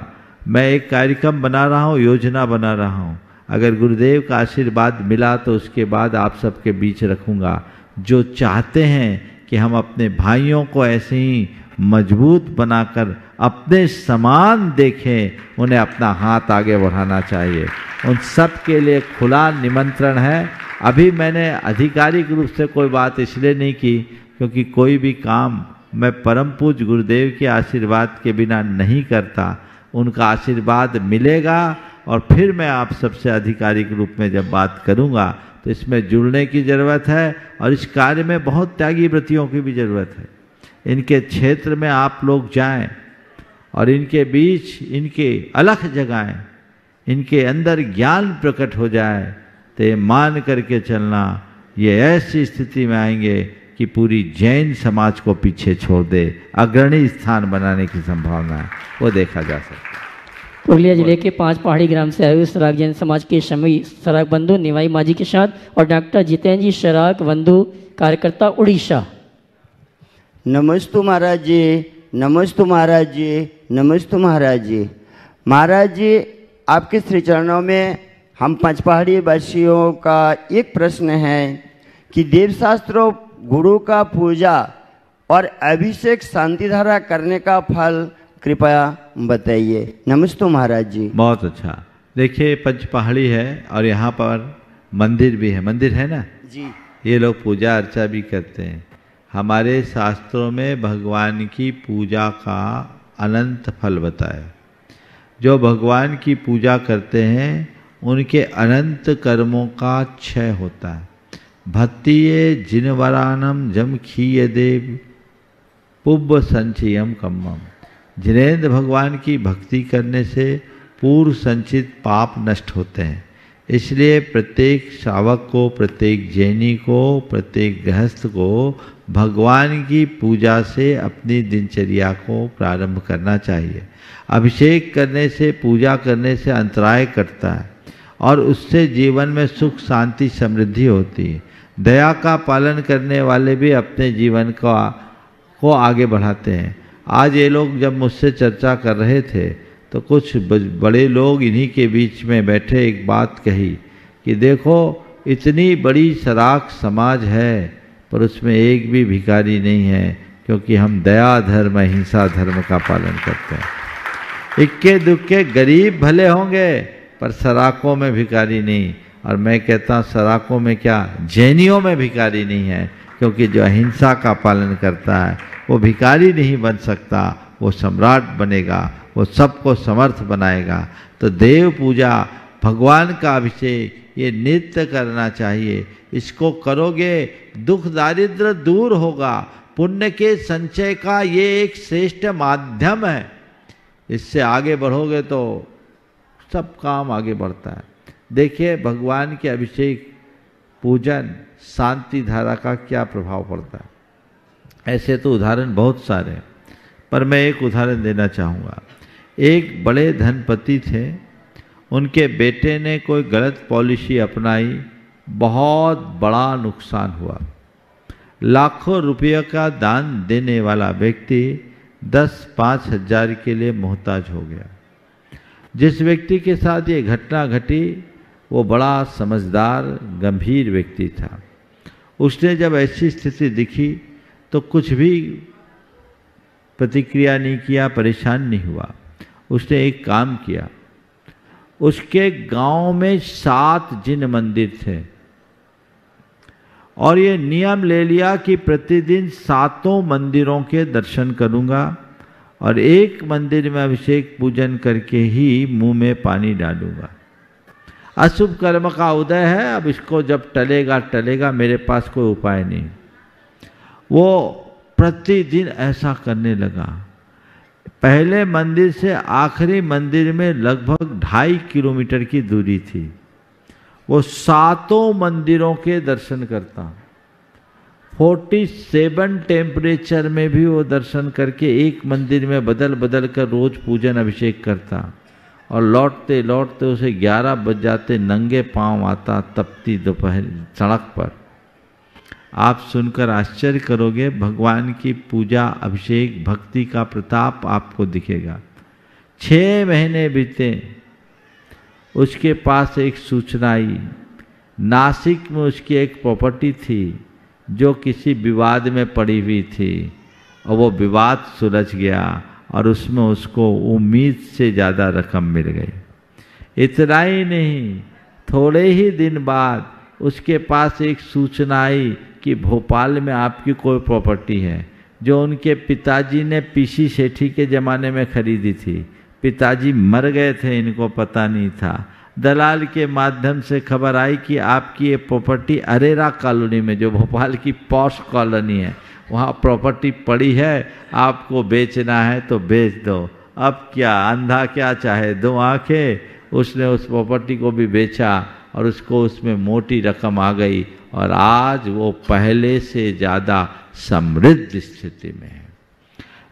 मैं एक कार्यक्रम बना रहा हूँ, योजना बना रहा हूँ। अगर गुरुदेव का आशीर्वाद मिला तो उसके बाद आप सबके बीच रखूँगा। जो चाहते हैं कि हम अपने भाइयों को ऐसे ही मजबूत बनाकर अपने समान देखें, उन्हें अपना हाथ आगे बढ़ाना चाहिए। उन सब के लिए खुला निमंत्रण है। अभी मैंने आधिकारिक रूप से कोई बात इसलिए नहीं की क्योंकि कोई भी काम मैं परम पूज्य गुरुदेव के आशीर्वाद के बिना नहीं करता। उनका आशीर्वाद मिलेगा और फिर मैं आप सबसे आधिकारिक रूप में जब बात करूंगा तो इसमें जुड़ने की ज़रूरत है। और इस कार्य में बहुत त्यागी व्रतियों की भी ज़रूरत है। इनके क्षेत्र में आप लोग जाएं और इनके बीच इनके अलख जगाएं, इनके अंदर ज्ञान प्रकट हो जाए तो ये मान करके चलना, ये ऐसी स्थिति में आएंगे कि पूरी जैन समाज को पीछे छोड़ दे, अग्रणी स्थान बनाने की संभावना है, वो देखा जा सकता है। पुरुलिया जिले के 5 पहाड़ी ग्राम से आए हुए सराग जैन समाज के सभी सराग बंधु निवाई माझी के साथ और डॉक्टर जितेंद्र जी सराग बंधु कार्यकर्ता उड़ीसा। नमस्तु महाराज जी, नमस्तु महाराज जी, नमस्तु महाराज जी। महाराज जी, आपके श्री चरणों में हम 5 पहाड़ी वासियों का एक प्रश्न है कि देवशास्त्रों गुरु का पूजा और अभिषेक शांति धारा करने का फल कृपया बताइए। नमस्ते महाराज जी। बहुत अच्छा। देखिए, 5 पहाड़ी है और यहाँ पर मंदिर भी है। मंदिर है ना जी। ये लोग पूजा अर्चा भी करते हैं। हमारे शास्त्रों में भगवान की पूजा का अनंत फल बताया। जो भगवान की पूजा करते हैं उनके अनंत कर्मों का क्षय होता है। भक्तिये जिनवरानम जम खीय देव पुब्ब संचयम कम्मम। जिनेन्द्र भगवान की भक्ति करने से पूर्व संचित पाप नष्ट होते हैं। इसलिए प्रत्येक श्रावक को, प्रत्येक जैनी को, प्रत्येक गृहस्थ को भगवान की पूजा से अपनी दिनचर्या को प्रारंभ करना चाहिए। अभिषेक करने से, पूजा करने से अंतराय कटता है और उससे जीवन में सुख, शांति, समृद्धि होती है। दया का पालन करने वाले भी अपने जीवन को आगे बढ़ाते हैं। आज ये लोग जब मुझसे चर्चा कर रहे थे तो कुछ बड़े लोग इन्हीं के बीच में बैठे एक बात कही कि देखो इतनी बड़ी सराख समाज है पर उसमें एक भी भिखारी नहीं है, क्योंकि हम दया धर्म, अहिंसा धर्म का पालन करते हैं। इक्के दुक्के गरीब भले होंगे पर सराखों में भिखारी नहीं। और मैं कहता हूँ सराखों में क्या, जैनियों में भिखारी नहीं है, क्योंकि जो अहिंसा का पालन करता है वो भिखारी नहीं बन सकता, वो सम्राट बनेगा, वो सबको समर्थ बनाएगा। तो देव पूजा, भगवान का अभिषेक ये नित्य करना चाहिए। इसको करोगे दुख दारिद्र दूर होगा। पुण्य के संचय का ये एक श्रेष्ठ माध्यम है। इससे आगे बढ़ोगे तो सब काम आगे बढ़ता है। देखिए भगवान के अभिषेक, पूजन, शांति धारा का क्या प्रभाव पड़ता है। ऐसे तो उदाहरण बहुत सारे हैं, पर मैं एक उदाहरण देना चाहूँगा। एक बड़े धनपति थे, उनके बेटे ने कोई गलत पॉलिसी अपनाई, बहुत बड़ा नुकसान हुआ। लाखों रुपये का दान देने वाला व्यक्ति 10-5 हज़ार के लिए मोहताज हो गया। जिस व्यक्ति के साथ ये घटना घटी वो बड़ा समझदार, गंभीर व्यक्ति था। उसने जब ऐसी स्थिति दिखी तो कुछ भी प्रतिक्रिया नहीं किया, परेशान नहीं हुआ। उसने एक काम किया, उसके गांव में 7 जिन मंदिर थे और ये नियम ले लिया कि प्रतिदिन 7 मंदिरों के दर्शन करूंगा और एक मंदिर में अभिषेक पूजन करके ही मुंह में पानी डालूंगा। अशुभ कर्म का उदय है, अब इसको जब टलेगा टलेगा, मेरे पास कोई उपाय नहीं। वो प्रतिदिन ऐसा करने लगा। पहले मंदिर से आखिरी मंदिर में लगभग 2.5 किलोमीटर की दूरी थी। वो 7 मंदिरों के दर्शन करता, 47 टेम्परेचर में भी वो दर्शन करके एक मंदिर में बदल बदल कर रोज पूजन अभिषेक करता और लौटते लौटते उसे 11 बज जाते, नंगे पांव आता तपती दोपहर सड़क पर। आप सुनकर आश्चर्य करोगे, भगवान की पूजा, अभिषेक, भक्ति का प्रताप आपको दिखेगा। 6 महीने बीते, उसके पास एक सूचना आई। नासिक में उसकी एक प्रॉपर्टी थी जो किसी विवाद में पड़ी हुई थी और वो विवाद सुलझ गया और उसमें उसको उम्मीद से ज़्यादा रकम मिल गई। इतना ही नहीं, थोड़े ही दिन बाद उसके पास एक सूचना आई कि भोपाल में आपकी कोई प्रॉपर्टी है जो उनके पिताजी ने पीसी सेठी के ज़माने में खरीदी थी। पिताजी मर गए थे, इनको पता नहीं था। दलाल के माध्यम से खबर आई कि आपकी ये प्रॉपर्टी अरेरा कॉलोनी में, जो भोपाल की पॉश कॉलोनी है, वहाँ प्रॉपर्टी पड़ी है, आपको बेचना है तो बेच दो। अब क्या, अंधा क्या चाहे दो आंखें। उसने उस प्रॉपर्टी को भी बेचा और उसको उसमें मोटी रकम आ गई और आज वो पहले से ज़्यादा समृद्ध स्थिति में है।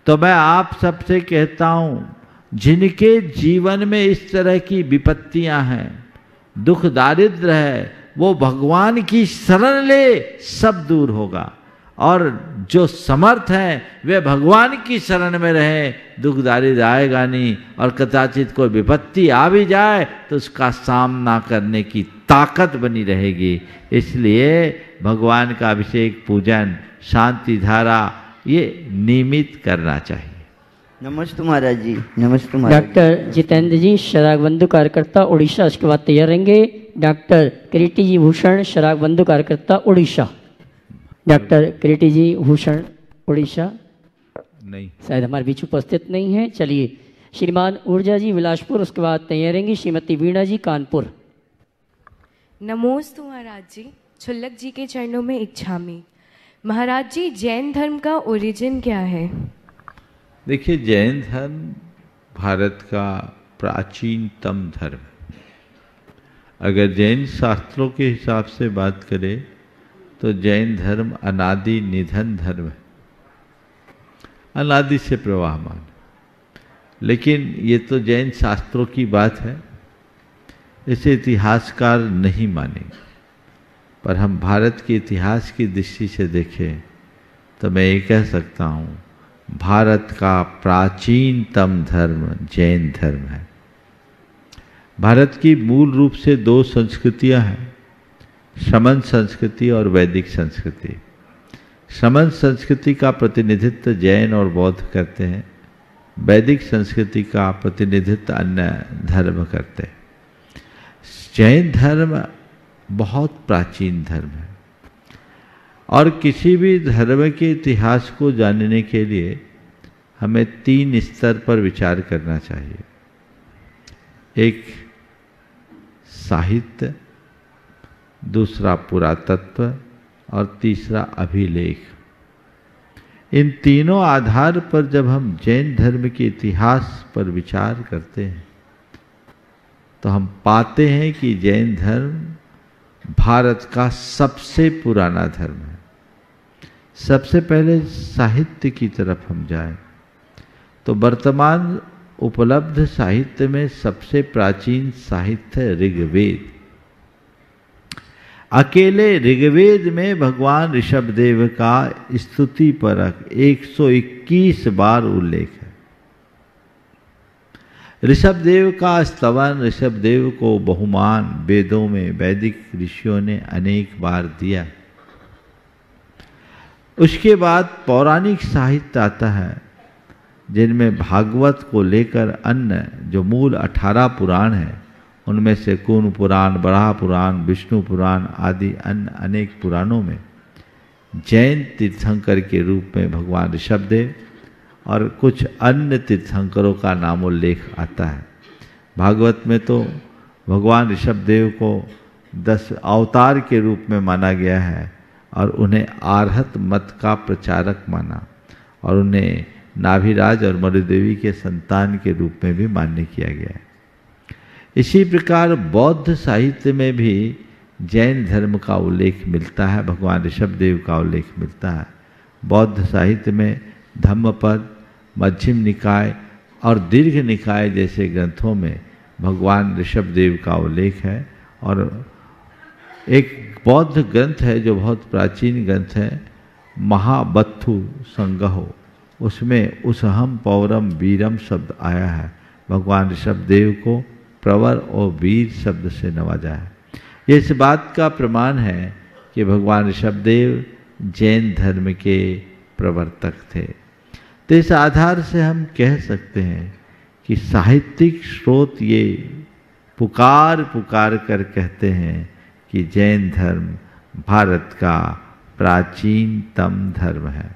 तो मैं आप सबसे कहता हूँ, जिनके जीवन में इस तरह की विपत्तियां हैं, दुख दारिद्र है, वो भगवान की शरण ले, सब दूर होगा। और जो समर्थ हैं वे भगवान की शरण में रहे, दुख दारिद्र आएगा नहीं। और कदाचित कोई विपत्ति आ भी जाए तो उसका सामना करने की ताकत बनी रहेगी। इसलिए भगवान का अभिषेक, पूजन, शांति धारा ये नियमित करना चाहिए। नमस्ते महाराज जी, नमस्ते महाराज। डॉक्टर जितेंद्र जी शराग बंधु कार्यकर्ता उड़ीसा, इसके बाद तैयार रहेंगे डॉक्टर किरीटी जी भूषण शराग बंधु कार्यकर्ता उड़ीसा। डॉक्टर किरीटी जी भूषण उड़ीसा नहीं, शायद हमारे बीच उपस्थित नहीं है। चलिए श्रीमान ऊर्जा जी बिलासपुर, उसके बाद तैयारेंगी श्रीमती वीणा जी कानपुर। नमोस्तु महाराज जी, छुल्लक जी के चरणों में इच्छामी। महाराज जी, जैन धर्म का ओरिजिन क्या है? देखिए, जैन धर्म भारत का प्राचीनतम धर्म है। अगर जैन शास्त्रों के हिसाब से बात करें तो जैन धर्म अनादि निधन धर्म है, अनादि से प्रवाहमान। लेकिन ये तो जैन शास्त्रों की बात है, इसे इतिहासकार नहीं मानेंगे। पर हम भारत के इतिहास की दृष्टि से देखें तो मैं ये कह सकता हूँ, भारत का प्राचीनतम धर्म जैन धर्म है। भारत की मूल रूप से दो संस्कृतियां हैं, शमन संस्कृति और वैदिक संस्कृति। शमन संस्कृति का प्रतिनिधित्व जैन और बौद्ध करते हैं, वैदिक संस्कृति का प्रतिनिधित्व अन्य धर्म करते हैं। जैन धर्म बहुत प्राचीन धर्म है और किसी भी धर्म के इतिहास को जानने के लिए हमें 3 स्तर पर विचार करना चाहिए। एक साहित्य, दूसरा पुरातत्व और तीसरा अभिलेख। इन तीनों आधार पर जब हम जैन धर्म के इतिहास पर विचार करते हैं तो हम पाते हैं कि जैन धर्म भारत का सबसे पुराना धर्म है। सबसे पहले साहित्य की तरफ हम जाएं तो वर्तमान उपलब्ध साहित्य में सबसे प्राचीन साहित्य ऋग्वेद। अकेले ऋग्वेद में भगवान ऋषभदेव का स्तुति परक 121 बार उल्लेख है। ऋषभदेव का स्तवन, ऋषभदेव को बहुमान वेदों में वैदिक ऋषियों ने अनेक बार दिया। उसके बाद पौराणिक साहित्य आता है जिनमें भागवत को लेकर अन्य जो मूल 18 पुराण हैं उनमें से कूर्म पुराण, बराह पुराण, विष्णु पुराण आदि अन्य अनेक पुराणों में जैन तीर्थंकर के रूप में भगवान ऋषभदेव और कुछ अन्य तीर्थंकरों का नामोल्लेख आता है। भागवत में तो भगवान ऋषभदेव को 10 अवतार के रूप में माना गया है और उन्हें आर्हत मत का प्रचारक माना और उन्हें नाभिराज और मरुदेवी के संतान के रूप में भी मान्य किया गया है। इसी प्रकार बौद्ध साहित्य में भी जैन धर्म का उल्लेख मिलता है, भगवान ऋषभदेव का उल्लेख मिलता है। बौद्ध साहित्य में धम्मपद, मध्यम निकाय और दीर्घ निकाय जैसे ग्रंथों में भगवान ऋषभदेव का उल्लेख है। और एक बौद्ध ग्रंथ है जो बहुत प्राचीन ग्रंथ है, महाबत्थु संगहो, उसमें उसहम पौरम वीरम शब्द आया है। भगवान ऋषभदेव को प्रवर और वीर शब्द से नवाजा है। ये इस बात का प्रमाण है कि भगवान ऋषभदेव जैन धर्म के प्रवर्तक थे। तो इस आधार से हम कह सकते हैं कि साहित्यिक स्रोत ये पुकार पुकार कर कहते हैं कि जैन धर्म भारत का प्राचीनतम धर्म है।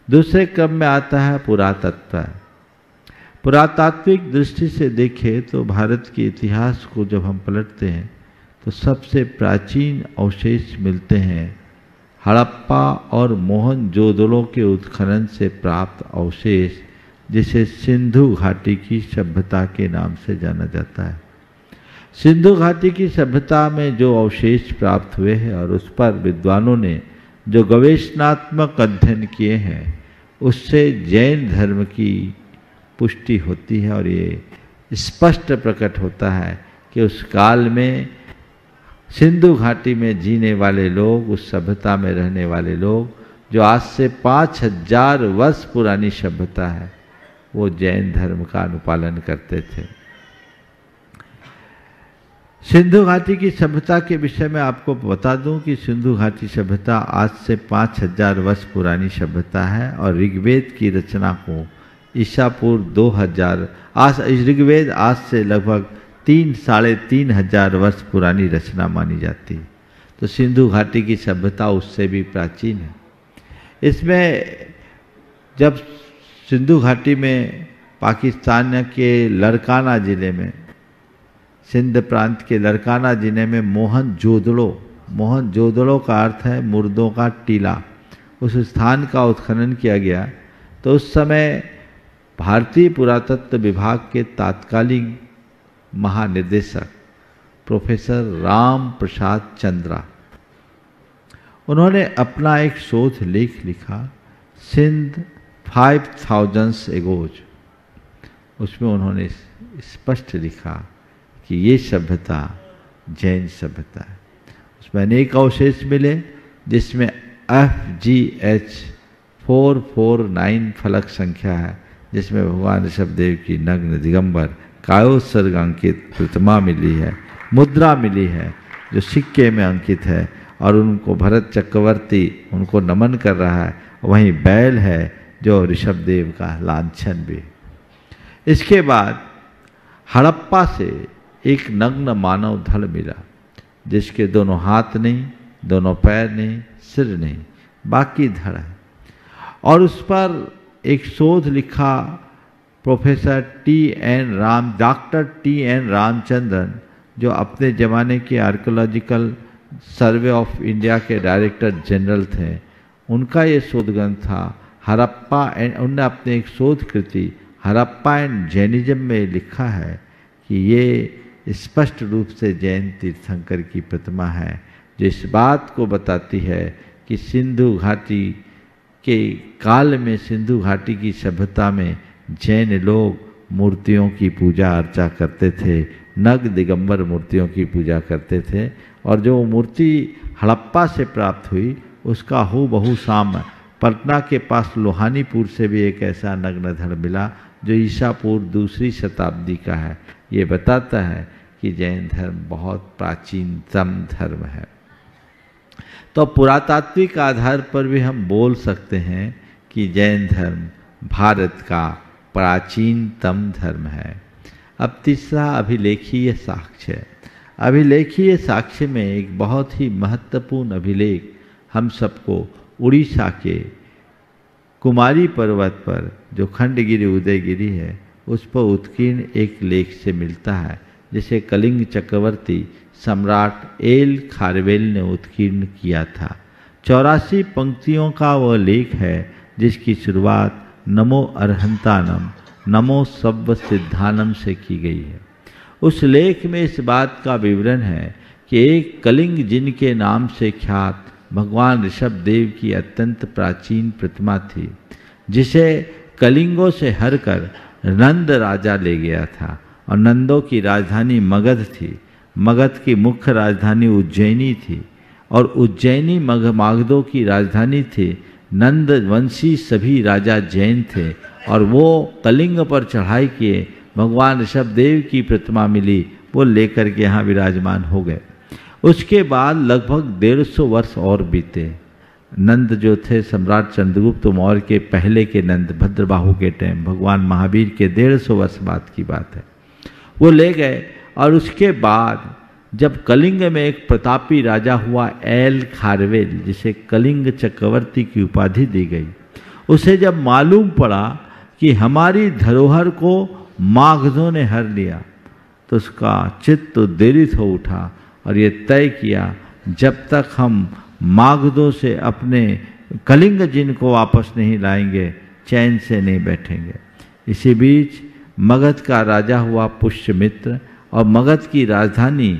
दूसरे क्रम में आता है पुरातत्व। पुरातात्विक दृष्टि से देखें तो भारत के इतिहास को जब हम पलटते हैं तो सबसे प्राचीन अवशेष मिलते हैं हड़प्पा और मोहनजोदड़ो के उत्खनन से प्राप्त अवशेष, जिसे सिंधु घाटी की सभ्यता के नाम से जाना जाता है। सिंधु घाटी की सभ्यता में जो अवशेष प्राप्त हुए हैं और उस पर विद्वानों ने जो गवेषणात्मक अध्ययन किए हैं उससे जैन धर्म की पुष्टि होती है और ये स्पष्ट प्रकट होता है कि उस काल में सिंधु घाटी में जीने वाले लोग, उस सभ्यता में रहने वाले लोग, जो आज से 5000 वर्ष पुरानी सभ्यता है, वो जैन धर्म का अनुपालन करते थे। सिंधु घाटी की सभ्यता के विषय में आपको बता दूं कि सिंधु घाटी सभ्यता आज से 5000 वर्ष पुरानी सभ्यता है और ऋग्वेद की रचना को ईसा पूर्व 2000 ऋग्वेद आज से लगभग 3-3.5 वर्ष पुरानी रचना मानी जाती है। तो सिंधु घाटी की सभ्यता उससे भी प्राचीन है। इसमें जब सिंधु घाटी में पाकिस्तान के लड़काना ज़िले में, सिंध प्रांत के लड़काना ज़िले में मोहनजोदड़ो का अर्थ है मुर्दों का टीला, उस स्थान का उत्खनन किया गया। तो उस समय भारतीय पुरातत्व विभाग के तत्कालीन महानिदेशक प्रोफेसर राम प्रसाद चंद्रा, उन्होंने अपना एक शोध लेख लिखा, सिंध 5000 एगोज। उसमें उन्होंने स्पष्ट लिखा कि ये सभ्यता जैन सभ्यता है। उसमें अनेक अवशेष मिले, जिसमें FGH 449 फलक संख्या है, जिसमें भगवान ऋषभदेव की नग्न दिगंबर कायोत्सर्ग अंकित प्रतिमा मिली है, मुद्रा मिली है जो सिक्के में अंकित है, और उनको भरत चक्रवर्ती उनको नमन कर रहा है। वहीं बैल है जो ऋषभदेव का लांछन भी। इसके बाद हड़प्पा से एक नग्न मानव धड़ मिला, जिसके दोनों हाथ नहीं, दोनों पैर नहीं, सिर नहीं, बाकी धड़ है। और उस पर एक शोध लिखा प्रोफेसर डॉक्टर TN रामचंद्रन, जो अपने ज़माने के आर्कियोलॉजिकल सर्वे ऑफ इंडिया के डायरेक्टर जनरल थे। उनका ये शोध ग्रंथ था हड़प्पा एंड, उनने अपने एक शोध कृति हड़प्पा एंड जैनिज्म में लिखा है कि ये स्पष्ट रूप से जैन तीर्थंकर की प्रतिमा है, जो इस बात को बताती है कि सिंधु घाटी के काल में, सिंधु घाटी की सभ्यता में जैन लोग मूर्तियों की पूजा अर्चा करते थे, नग दिगंबर मूर्तियों की पूजा करते थे। और जो मूर्ति हड़प्पा से प्राप्त हुई, उसका हूबहू साम पटना के पास लोहानीपुर से भी एक ऐसा नग्न धड़ मिला, जो ईसा पूर्व 2री शताब्दी का है। ये बताता है कि जैन धर्म बहुत प्राचीनतम धर्म है। तो पुरातात्विक आधार पर भी हम बोल सकते हैं कि जैन धर्म भारत का प्राचीनतम धर्म है। अब तीसरा अभिलेखीय साक्ष्य। अभिलेखीय साक्ष्य में एक बहुत ही महत्वपूर्ण अभिलेख हम सबको उड़ीसा के कुमारी पर्वत पर, जो खंडगिरी उदयगिरी है, उस पर उत्कीर्ण एक लेख से मिलता है, जिसे कलिंग चक्रवर्ती सम्राट एल खारवेल ने उत्कीर्ण किया था। 84 पंक्तियों का वह लेख है, जिसकी शुरुआत नमो अर्हंतानम नमो सब्ब सिद्धानम से की गई है। उस लेख में इस बात का विवरण है कि एक कलिंग जिनके नाम से ख्यात भगवान ऋषभदेव की अत्यंत प्राचीन प्रतिमा थी, जिसे कलिंगों से हरकर नंद राजा ले गया था। और नंदों की राजधानी मगध थी। मगध की मुख्य राजधानी उज्जैनी थी, और उज्जैनी मागधों की राजधानी थी। नंद वंशी सभी राजा जैन थे, और वो कलिंग पर चढ़ाई किए भगवान ऋषभदेव की प्रतिमा मिली, वो लेकर के यहाँ विराजमान हो गए। उसके बाद लगभग 150 वर्ष और बीते। नंद जो थे सम्राट चंद्रगुप्त मौर्य के पहले के नंद, भद्रबाहु के टाइम, भगवान महावीर के 150 वर्ष बाद की बात है, वो ले गए। और उसके बाद जब कलिंग में एक प्रतापी राजा हुआ एल खारवेल, जिसे कलिंग चक्रवर्ती की उपाधि दी गई, उसे जब मालूम पड़ा कि हमारी धरोहर को मागधों ने हर लिया, तो उसका चित्त उद्वेलित हो उठा और ये तय किया, जब तक हम मागधों से अपने कलिंग जिनको वापस नहीं लाएंगे, चैन से नहीं बैठेंगे। इसी बीच मगध का राजा हुआ पुष्यमित्र, और मगध की राजधानी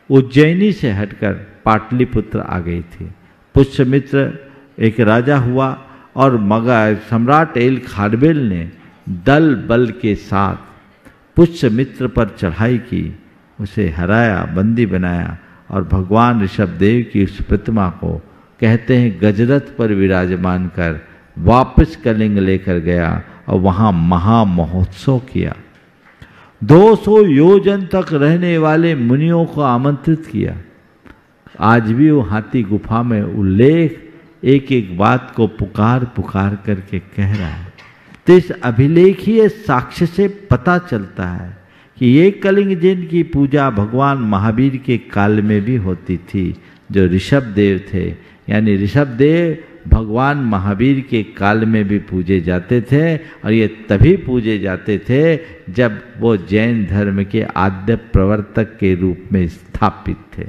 उज्जैनी से हटकर पाटलिपुत्र आ गई थी। पुष्यमित्र एक राजा हुआ, और सम्राट एल खारवेल ने दल बल के साथ पुष्यमित्र पर चढ़ाई की, उसे हराया, बंदी बनाया, और भगवान ऋषभदेव की उस प्रतिमा को कहते हैं गजरथ पर विराजमान कर वापस कलिंग लेकर गया, और वहाँ महामहोत्सव किया। 200 योजन तक रहने वाले मुनियों को आमंत्रित किया। आज भी वो हाथी गुफा में उल्लेख एक एक बात को पुकार पुकार करके कह रहा है। तो इस अभिलेखीय साक्ष्य से पता चलता है कि ये कलिंग जिनकी पूजा भगवान महावीर के काल में भी होती थी, जो ऋषभदेव थे। यानी ऋषभदेव भगवान महावीर के काल में भी पूजे जाते थे, और ये तभी पूजे जाते थे जब वो जैन धर्म के आद्य प्रवर्तक के रूप में स्थापित थे।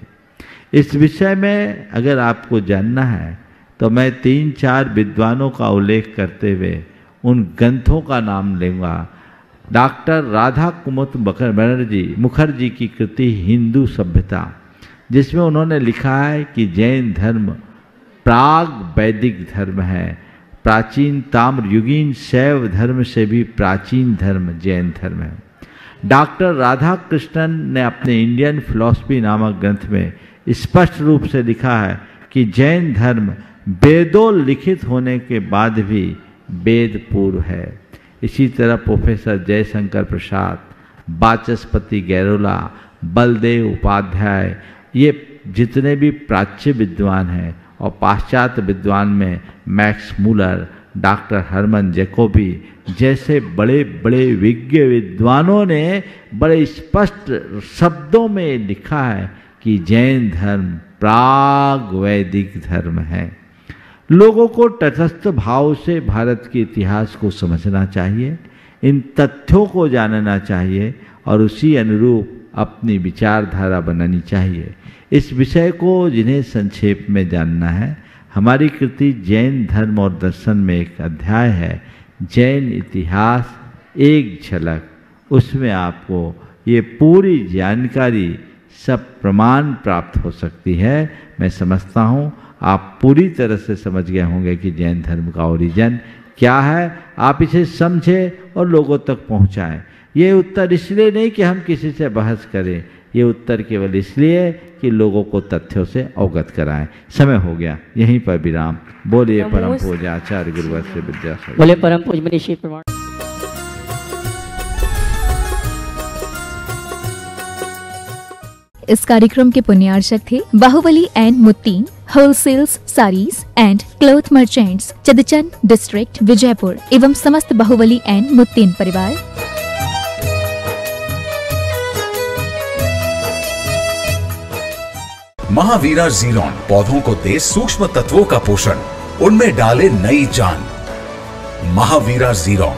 इस विषय में अगर आपको जानना है तो मैं 3-4 विद्वानों का उल्लेख करते हुए उन ग्रंथों का नाम लूँगा। डॉक्टर राधा कुमुद मुखर्जी की कृति हिंदू सभ्यता, जिसमें उन्होंने लिखा है कि जैन धर्म प्राग वैदिक धर्म है, प्राचीन ताम्रयुगीन शैव धर्म से भी प्राचीन धर्म जैन धर्म है। डॉक्टर राधा कृष्णन ने अपने इंडियन फिलॉसफी नामक ग्रंथ में स्पष्ट रूप से लिखा है कि जैन धर्म वेदों लिखित होने के बाद भी वेद पूर्व है। इसी तरह प्रोफेसर जयशंकर प्रसाद, वाचस्पति गैरोला, बलदेव उपाध्याय, ये जितने भी प्राच्य विद्वान हैं, और पाश्चात्य विद्वान में Max Muller, doctor Harman Jacobi जैसे बड़े बड़े विज्ञ विद्वानों ने बड़े स्पष्ट शब्दों में लिखा है कि जैन धर्म प्राग वैदिक धर्म है। लोगों को तटस्थ भाव से भारत के इतिहास को समझना चाहिए, इन तथ्यों को जानना चाहिए और उसी अनुरूप अपनी विचारधारा बनानी चाहिए। इस विषय को जिन्हें संक्षेप में जानना है, हमारी कृति जैन धर्म और दर्शन में एक अध्याय है, जैन इतिहास एक झलक। उसमें आपको ये पूरी जानकारी सब प्रमाण प्राप्त हो सकती है। मैं समझता हूँ आप पूरी तरह से समझ गए होंगे कि जैन धर्म का ओरिजिन क्या है। आप इसे समझें और लोगों तक पहुँचाएं। ये उत्तर इसलिए नहीं कि हम किसी से बहस करें, ये उत्तर केवल इसलिए कि लोगों को तथ्यों से अवगत कराएं। समय हो गया, यहीं पर विराम। बोलिए परम पूज्य आचार्य गुरुवर विद्यासागर। बोले परम पूज्य मनीषी प्रमाण। इस कार्यक्रम के पुण्यार्चक थे Bahubali and Muttin wholesales sarees and cloth merchants, Chadchan district, Vijayapur एवं समस्त बाहुबली एंड मुत्तीन परिवार। महावीरा जीरोन पौधों को दे सूक्ष्म तत्वों का पोषण, उनमें डाले नई जान। महावीरा जीरोन।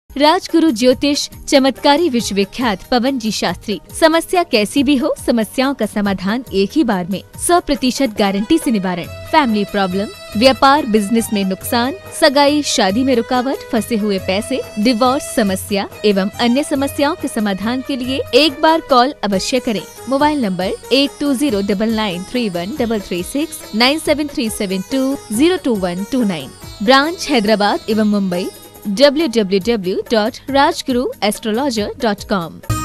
राजगुरु ज्योतिष चमत्कारी विश्वविख्यात पवन जी शास्त्री। समस्या कैसी भी हो, समस्याओं का समाधान एक ही बार में, 100% गारंटी से निवारण। फैमिली प्रॉब्लम, व्यापार बिजनेस में नुकसान, सगाई शादी में रुकावट, फंसे हुए पैसे, डिवोर्स समस्या एवं अन्य समस्याओं के समाधान के लिए एक बार कॉल अवश्य करें। Mobile number 8209931336 9737202129। ब्रांच हैदराबाद एवं मुंबई। www.rajguruastrologer.com